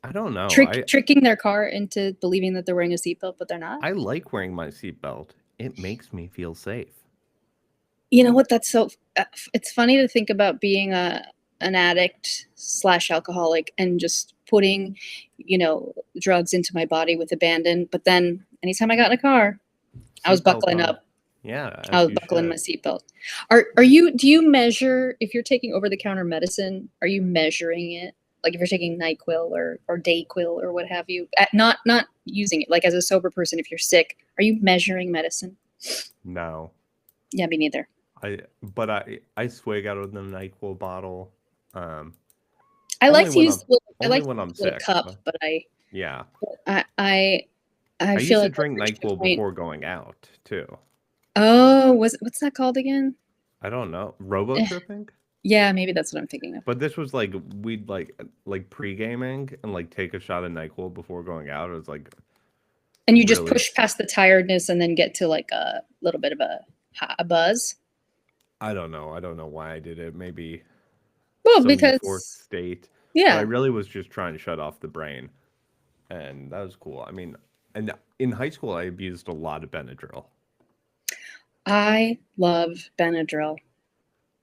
I don't know. Tricking their car into believing that they're wearing a seatbelt, but they're not? I like wearing my seatbelt. It makes me feel safe. You know what? That's so. It's funny to think about being an addict / alcoholic and just putting, drugs into my body with abandon. But then, anytime I got in a car, I was buckling up. Yeah, I was buckling my seatbelt. Do you measure if you're taking over-the-counter medicine? Are you measuring it? Like if you're taking NyQuil or Dayquil or what have you, not using it, like as a sober person, if you're sick, are you measuring medicine? No. Yeah, me neither. I swig out of the NyQuil bottle. I like to use when I'm sick, cup, but I feel used to drink NyQuil before going out too. Oh, what's that called again? I don't know. Robo tripping? Yeah, maybe that's what I'm thinking of. But this was like we'd like pre-gaming and like take a shot of NyQuil before going out. It was like, and you just push past the tiredness and then get to like a little bit of a buzz. I don't know. I don't know why I did it. Maybe. Well, because fourth state. Yeah. But I really was just trying to shut off the brain, and that was cool. I mean, and in high school I abused a lot of Benadryl. I love Benadryl.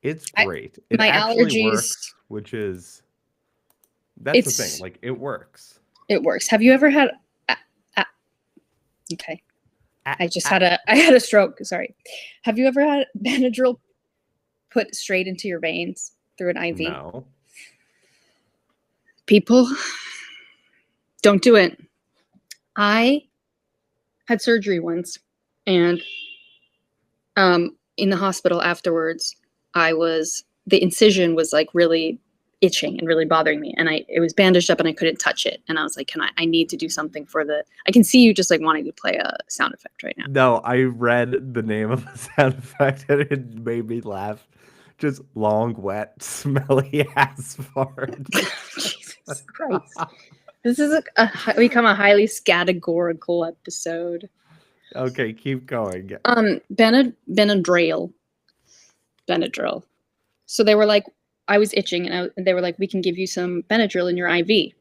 It's great. My allergies works, which is that's the thing. Like it works. It works. Have you ever had? Okay, I had a stroke. Sorry. Have you ever had Benadryl put straight into your veins through an IV? No. People, don't do it. I had surgery once, and in the hospital afterwards, the incision was like really itching and really bothering me, and it was bandaged up and I couldn't touch it, and I was like, I need to do something I can see you just like wanting to play a sound effect right now. No, I read the name of the sound effect and it made me laugh. Just long, wet, smelly ass fart. Jesus Christ. This is become a highly categorical episode. Okay, keep going. Benadryl. Benadryl. So they were like, I was itching, and they were like, we can give you some Benadryl in your IV.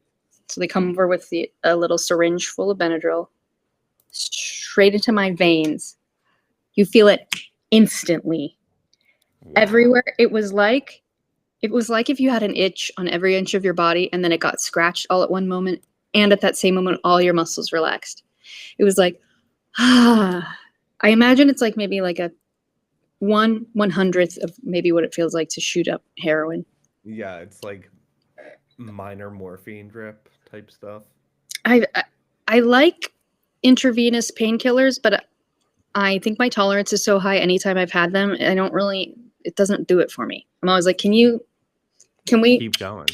So they come over with a little syringe full of Benadryl, straight into my veins. You feel it instantly. Wow. Everywhere. It was like if you had an itch on every inch of your body, and then it got scratched all at one moment, and at that same moment, all your muscles relaxed. It was like, I imagine it's like maybe like a 1/100th of maybe what it feels like to shoot up heroin. Yeah, it's like minor morphine drip type stuff. I like intravenous painkillers, but I think my tolerance is so high anytime I've had them, it doesn't do it for me. I'm always like, can we keep going?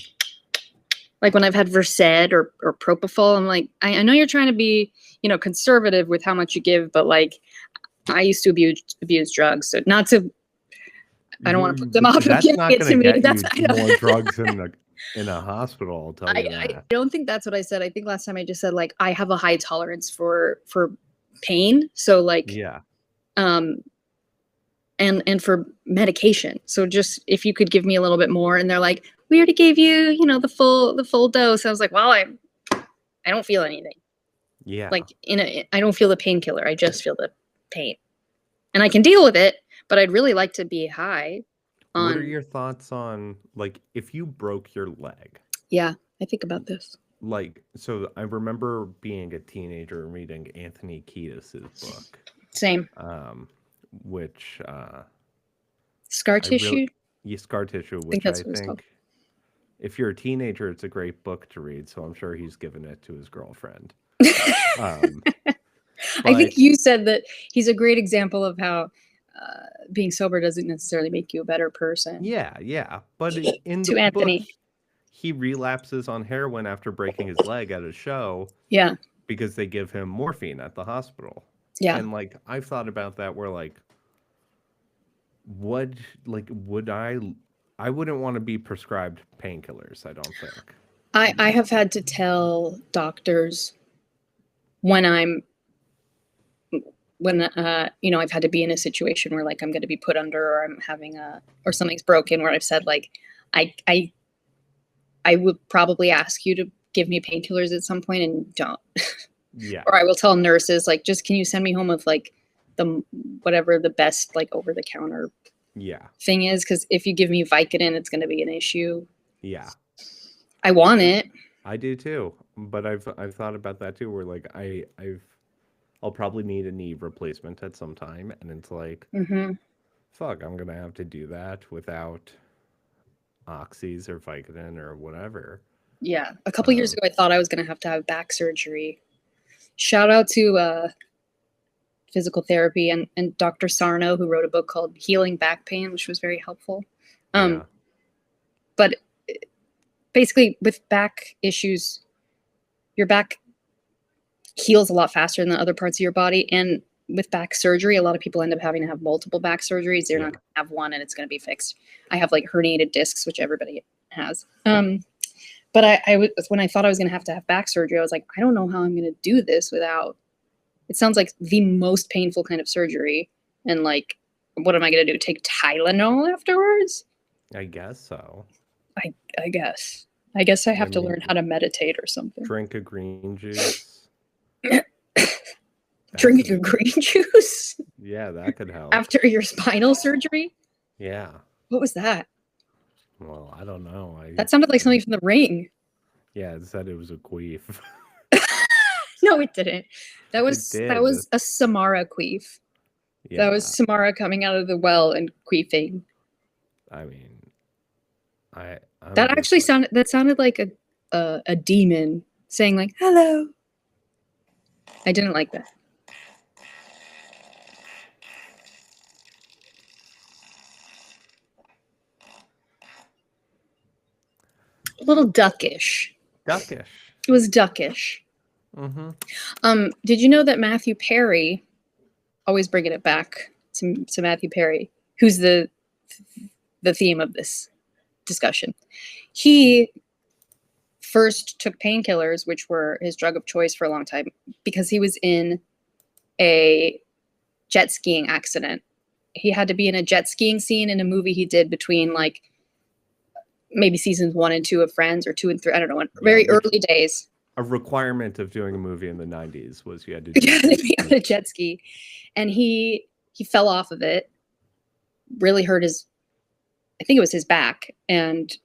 Like when I've had Versed or Propofol, I'm like, I know you're trying to be, conservative with how much you give, but like I used to abuse drugs. So not to, I don't want to put them off of giving it to me. That's more drugs in a hospital, I'll tell you that. I don't think that's what I said. I think last time I just said like I have a high tolerance for pain. So like yeah. And for medication. So just if you could give me a little bit more, and they're like, we already gave you, the full dose. I was like, well, I don't feel anything. Yeah. Like I don't feel the painkiller. I just feel the pain, and I can deal with it. But I'd really like to be high. What are your thoughts on like if you broke your leg? Yeah, I think about this. Like, so I remember being a teenager and reading Anthony Kiedis's book. Same. Which Scar Tissue. Scar Tissue, which I think if you're a teenager, it's a great book to read. So I'm sure he's given it to his girlfriend. I think you said that he's a great example of how being sober doesn't necessarily make you a better person. Yeah. But in the Anthony. book, he relapses on heroin after breaking his leg at a show. Yeah. Because they give him morphine at the hospital. Yeah. And like I've thought about that where like would I wouldn't want to be prescribed painkillers, I don't think. I have had to tell doctors when I've had to be in a situation where like I'm going to be put under, or I'm having or something's broken, where I've said like I would probably ask you to give me painkillers at some point, and don't. Yeah. Or I will tell nurses like, just can you send me home with like whatever the best like over the counter thing is, because if you give me Vicodin, it's going to be an issue. Yeah. I want it. I do too, but I've thought about that too, where like I'll probably need a knee replacement at some time, and it's like, fuck, I'm gonna have to do that without oxys or Vicodin or whatever. Yeah, a couple years ago, I thought I was gonna have to have back surgery. Shout out to physical therapy and Dr. Sarno, who wrote a book called Healing Back Pain, which was very helpful. But basically, with back issues, your back heals a lot faster than the other parts of your body. And with back surgery, a lot of people end up having to have multiple back surgeries. They're not going to have one and it's going to be fixed. I have like herniated discs, which everybody has. But when I thought I was going to have back surgery, I was like, I don't know how I'm going to do this without. It sounds like the most painful kind of surgery. And like, what am I going to do? Take Tylenol afterwards? I guess so. I guess. I guess I have to learn how to meditate or something. Drink a green juice. Drinking a green juice? Yeah, that could help. After your spinal surgery? Yeah. What was that? Well, I don't know. That sounded like something from The Ring. Yeah, it said it was a queef. No, it didn't. That was a Samara queef. Yeah. That was Samara coming out of the well and queefing. I mean, that sounded like a demon saying like hello. I didn't like that. A little duckish. It was duckish. Mm-hmm. Did you know that Matthew Perry, always bringing it back to Matthew Perry, who's the theme of this discussion, he first took painkillers, which were his drug of choice for a long time, because he was in a jet skiing accident. He had to be in a jet skiing scene in a movie he did between like maybe seasons 1 and 2 of Friends, or 2 and 3. I don't know. Very early days. A requirement of doing a movie in the 90s was you had to be on a jet ski. And he fell off of it, really hurt I think it was his back, and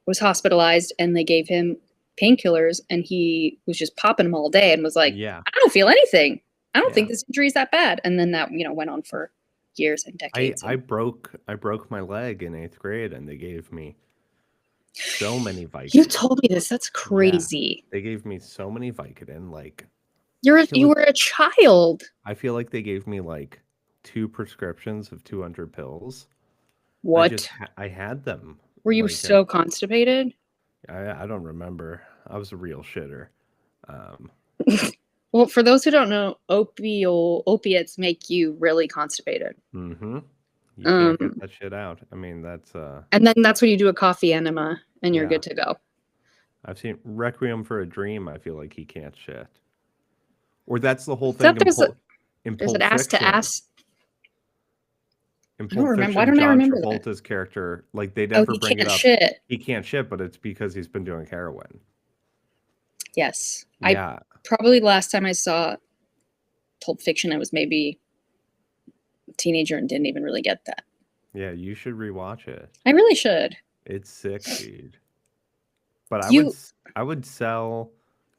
was hospitalized, and they gave him painkillers, and he was just popping them all day and was like, I don't feel anything. I don't think this injury is that bad. And then that, went on for years and decades. I broke my leg in 8th grade, and they gave me so many Vicodin. You told me this. That's crazy. Yeah, they gave me so many Vicodin. Like, you were a child. I feel like they gave me like 2 prescriptions of 200 pills. What? I had them. Were you so constipated? I don't remember. I was a real shitter. Well, for those who don't know, opiates make you really constipated. Mm-hmm. You can't get that shit out. I mean, that's and then that's when you do a coffee enema and you're good to go. I've seen Requiem for a Dream. I feel like he can't shit. Or that's the whole thing. There's an ass to ass. In Pulp Fiction, why don't I remember Travolta's character, like they never bring it up. He can't shit, but it's because he's been doing heroin. Yes. Yeah. Probably last time I saw Pulp Fiction, I was maybe a teenager and didn't even really get that. Yeah, you should rewatch it. I really should. It's sick, dude. But I would sell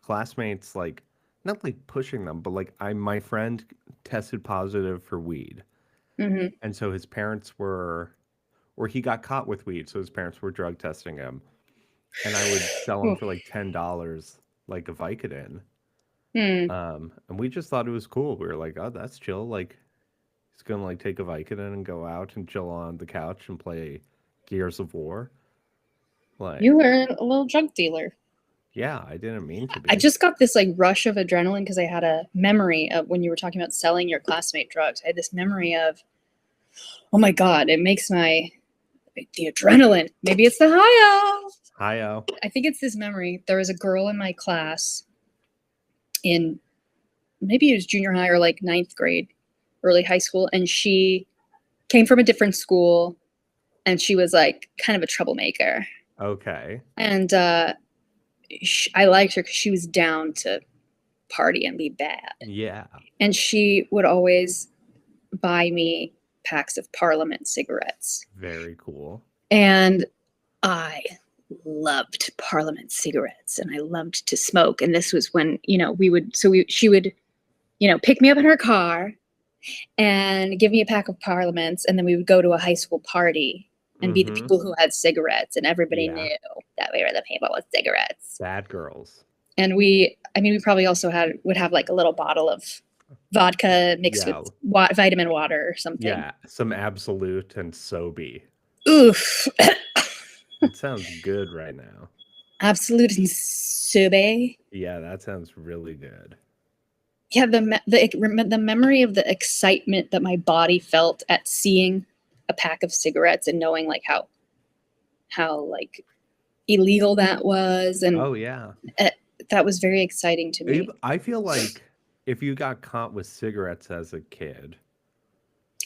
classmates, like, not like pushing them, but like my friend tested positive for weed. Mm-hmm. And so his parents or he got caught with weed, so his parents were drug testing him. And I would sell him for like $10, like a Vicodin. And we just thought it was cool. We were like, oh, that's chill. Like, he's gonna like take a Vicodin and go out and chill on the couch and play Gears of War. Like, you were a little drug dealer. Yeah, I didn't mean to be. I just got this like rush of adrenaline because I had a memory of when you were talking about selling your classmate drugs. I had this memory of, oh my God, it makes the adrenaline. Maybe it's the hi-yo. I think it's this memory. There was a girl in my class in, maybe it was junior high or like 9th grade, early high school. And she came from a different school and she was like kind of a troublemaker. Okay. And, I liked her because she was down to party and be bad. Yeah. And she would always buy me packs of Parliament cigarettes. Very cool. And I loved Parliament cigarettes and I loved to smoke. And this was when, she would, pick me up in her car and give me a pack of Parliaments. And then we would go to a high school party and be the people who had cigarettes, and everybody knew that we were the people with cigarettes. Bad girls. And we probably also would have like a little bottle of vodka mixed with vitamin water or something. Yeah, some Absolute and Sobe. Oof. It sounds good right now. Absolute and Sobe. Yeah, that sounds really good. Yeah, the memory of the excitement that my body felt at seeing a pack of cigarettes and knowing like how like illegal that was, and that was very exciting to me. I feel like if you got caught with cigarettes as a kid,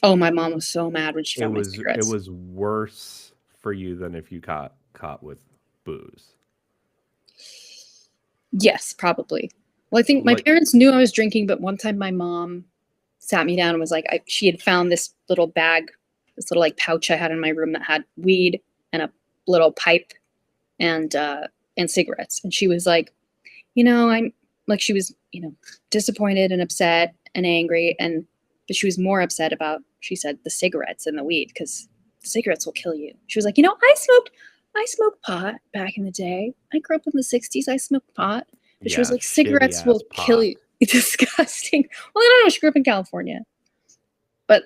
oh, my mom was so mad when she found my cigarettes. It was worse for you than if you got caught with booze. Yes, probably. Well, I think my parents knew I was drinking, but one time my mom sat me down and was like, she had found this little bag, this little like pouch I had in my room that had weed and a little pipe and cigarettes. And she was like, I'm like, she was, disappointed and upset and angry. But she was more upset about, she said, the cigarettes and the weed, because the cigarettes will kill you. She was like, I smoked pot back in the day. I grew up in the 60s. I smoked pot. But she was like, cigarettes will kill you. It's disgusting. Well, I don't know. She grew up in California. But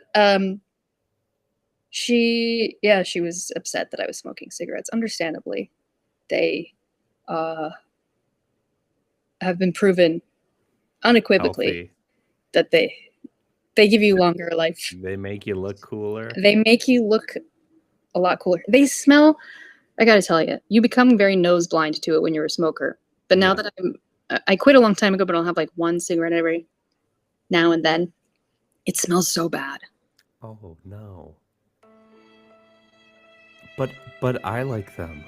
she was upset that I was smoking cigarettes. Understandably, they have been proven unequivocally healthy. That they give you longer life. They make you look cooler. They make you look a lot cooler. They smell. I gotta tell you, you become very nose blind to it when you're a smoker. But now that I quit a long time ago, but I'll have like one cigarette every now and then. It smells so bad. Oh no. But I like them.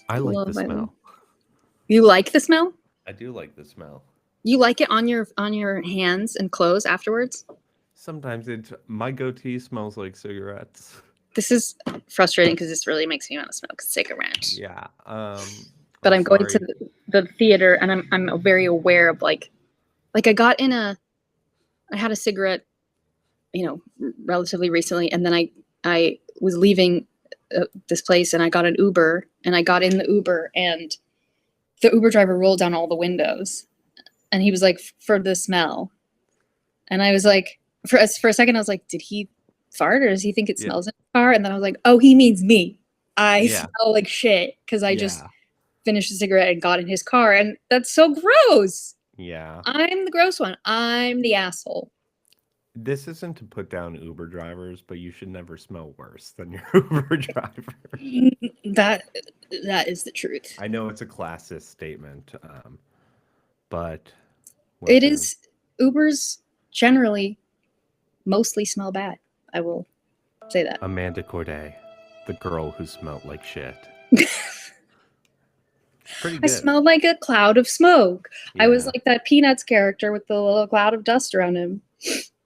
I like the smell. You like the smell? I do like the smell. You like it on your hands and clothes afterwards? Sometimes my goatee smells like cigarettes. This is frustrating because this really makes me want to smoke cigarettes. Yeah. But I'm going to the theater and I'm very aware of like I had a cigarette, relatively recently, and then I was leaving this place and I got an Uber and I got in the Uber and the Uber driver rolled down all the windows and he was like, for the smell. And I was like, for a second, I was like, did he fart or does he think it smells in the car? And then I was like, oh, he means me. I smell like shit because I just finished the cigarette and got in his car. And that's so gross. Yeah. I'm the gross one. I'm the asshole. This isn't to put down Uber drivers, but you should never smell worse than your Uber driver. That is the truth. I know it's a classist statement, but it is. Ubers generally mostly smell bad. I will say that. Amanda Corday, the girl who smelled like shit. Pretty good. I smelled like a cloud of smoke. Yeah. I was like that Peanuts character with the little cloud of dust around him.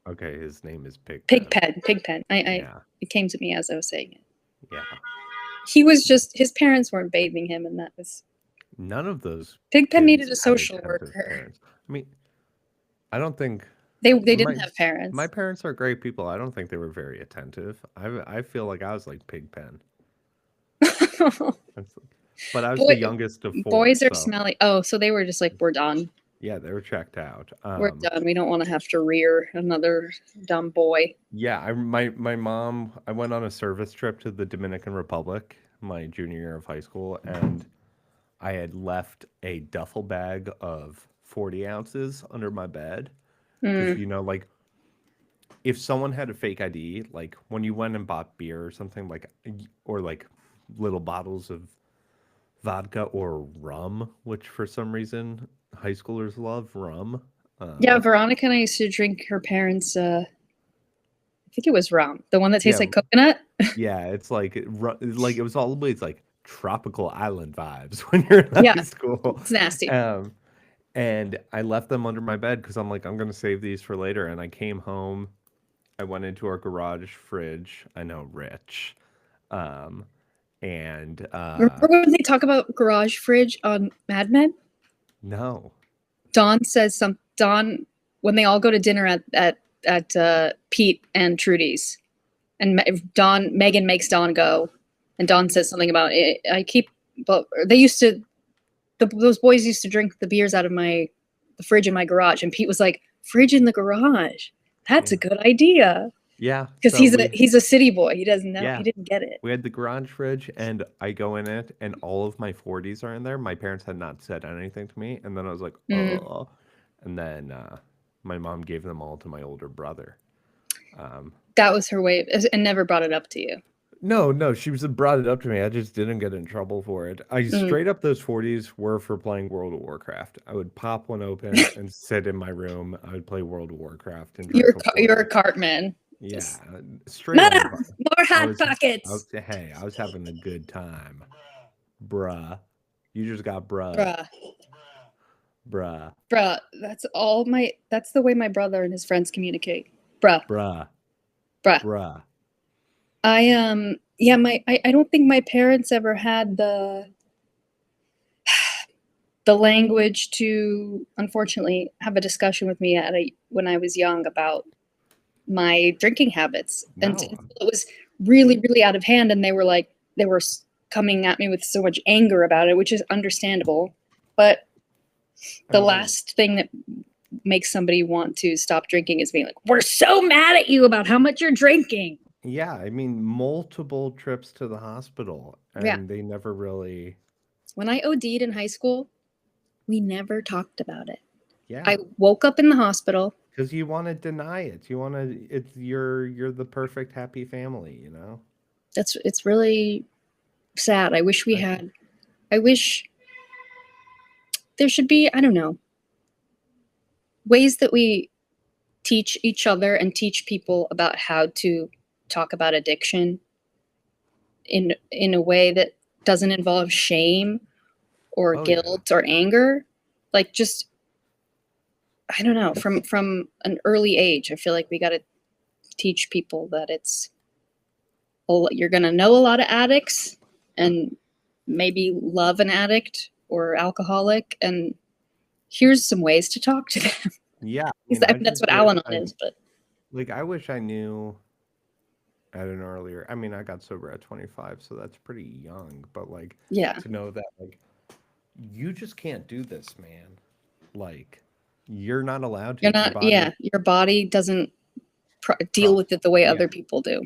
Okay, his name is Pigpen. It came to me as I was saying it. Yeah. He was his parents weren't bathing him, and that was none of those. Pigpen needed a social worker. Parents. I mean, I don't think they didn't have parents. My parents are great people. I don't think they were very attentive. I feel like I was like Pigpen. But I was the youngest of 4. Boys are smelly. Oh, so they were just like, we're done. Yeah, they were checked out. We're done. We don't want to have to rear another dumb boy. Yeah, my mom, I went on a service trip to the Dominican Republic my junior year of high school, and I had left a duffel bag of 40 ounces under my bed. Because, like, if someone had a fake ID, like when you went and bought beer or something, or like little bottles of vodka or rum, which for some reason high schoolers love rum. Yeah, Veronica and I used to drink her parents' I think it was rum, the one that tastes like coconut. Yeah, it's like it was always like tropical island vibes when you're in high school. It's nasty. And I left them under my bed because I'm like, I'm gonna save these for later. And I came home, I went into our garage fridge. I know, rich. And remember when they talk about garage fridge on Mad Men? No. Dawn says Dawn, when they all go to dinner at Pete and Trudy's, and Megan makes Dawn go, and Dawn says something about it. Those boys used to drink the beers out of the fridge in my garage, and Pete was like, fridge in the garage, that's a good idea. Yeah, because he's a city boy. He doesn't know. Yeah. He didn't get it. We had the garage fridge, and I go in it, and all of my 40s are in there. My parents had not said anything to me, and then I was like, oh. And then my mom gave them all to my older brother. That was her way, and never brought it up to you. No, she brought it up to me. I just didn't get in trouble for it. Straight up, those 40s were for playing World of Warcraft. I would pop one open and sit in my room. I would play World of Warcraft. And you're a cart man. Yeah, straight up. More hot pockets. I was having a good time. Bruh. You just got bruh. Bruh. That's the way my brother and his friends communicate. Bruh. I don't think my parents ever had the language to, unfortunately, have a discussion with me when I was young about my drinking habits. No. And it was really, really out of hand, and they were coming at me with so much anger about it, which is understandable. But the last thing that makes somebody want to stop drinking is being like, we're so mad at you about how much you're drinking. Yeah, I mean, multiple trips to the hospital, and they never really... When I OD'd in high school, we never talked about it. Yeah. I woke up in the hospital. Because you want to deny it. You're the perfect happy family, you know? It's really sad. I wish there should be, I don't know, ways that we teach each other and teach people about how to talk about addiction in a way that doesn't involve shame or guilt or anger. Like, just, I don't know, from an early age, I feel like we got to teach people that you're going to know a lot of addicts and maybe love an addict or alcoholic, and here's some ways to talk to them. Yeah. That's what Al-Anon is, but like, I wish I knew at an earlier, I mean, I got sober at 25, so that's pretty young, but like, yeah, to know that, like, you just can't do this, man. Like, you're not allowed to. You're not, your body doesn't deal with it the way other people do.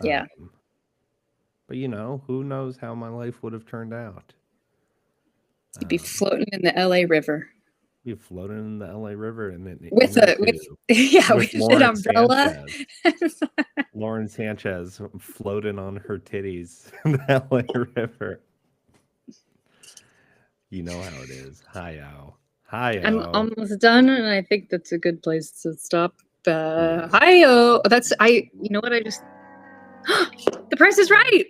Yeah. But who knows how my life would have turned out. You'd be floating in the LA River. Be floating in the LA River and then with an umbrella. Lauren Sanchez floating on her titties in the LA River. You know how it is. Hi-yo. I'm almost done, and I think that's a good place to stop. Hi-yo. You know what I just... The Price is Right!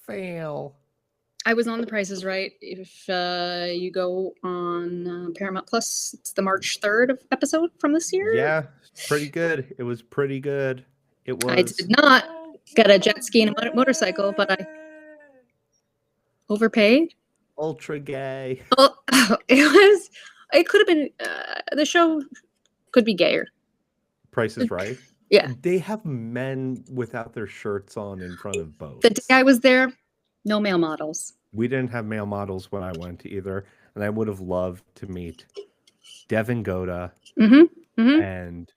Fail. I was on The Price is Right. If you go on Paramount Plus, it's the March 3rd episode from this year. Yeah, pretty good. It was pretty good. It was. I did not get a jet ski and a motorcycle, but I overpaid. Ultra gay. Oh, it could have been, the show could be gayer. Price is Right? Yeah. They have men without their shirts on in front of boats. The day I was there, no male models. We didn't have male models when I went either, and I would have loved to meet Devin Goda and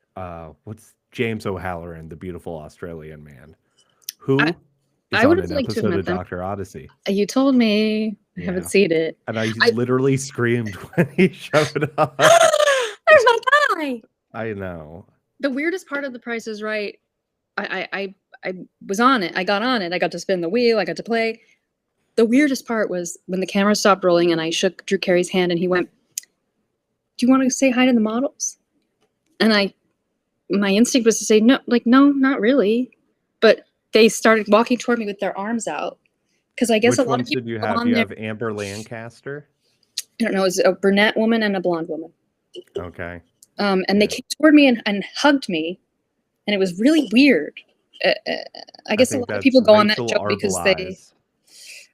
what's James O'Halloran, the beautiful Australian man, who is on an episode of Dr. Odyssey. You told me. I haven't seen it. And I literally screamed when he showed up. There's my guy! I know. The weirdest part of The Price is Right, I was on it. I got on it. I got to spin the wheel. I got to play. The weirdest part was when the camera stopped rolling and I shook Drew Carey's hand and he went, "Do you want to say hi to the models?" And my instinct was to say, no, not really. But they started walking toward me with their arms out. Because I guess Which a lot ones of people did you have? You have Amber Lancaster? I don't know. It was a brunette woman and a blonde woman. Okay. And they came toward me and hugged me. And it was really weird. I guess a lot of people go on that show because they...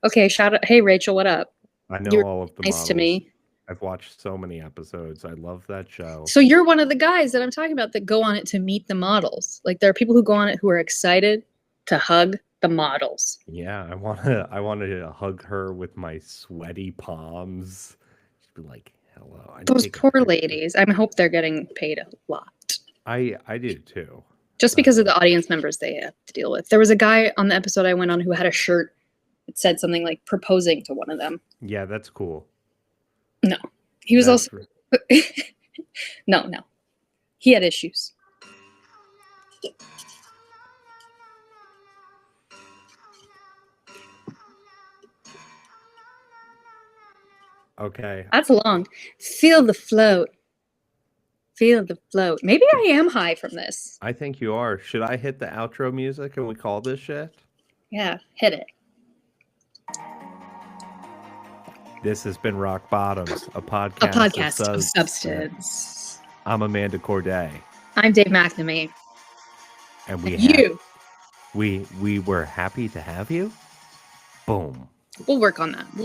Okay, shout out. Hey, Rachel, what up? I know all of the models. Nice to me. I've watched so many episodes. I love that show. So you're one of the guys that I'm talking about that go on it to meet the models. Like, there are people who go on it who are excited to hug the models. Yeah, I wanted to hug her with my sweaty palms. Just be like, hello. Those poor ladies. I hope they're getting paid a lot. I do too. Just because of the audience members they have to deal with. There was a guy on the episode I went on who had a shirt that said something like proposing to one of them. Yeah, that's cool. No. He was also... No. He had issues. Okay. That's long. Feel the float. Feel the float. Maybe I am high from this. I think you are. Should I hit the outro music and we call this shit? Yeah, hit it. This has been Rock Bottoms, a podcast of substance. I'm Amanda Corday. I'm Dave McNamee. And we were happy to have you. Boom. We'll work on that.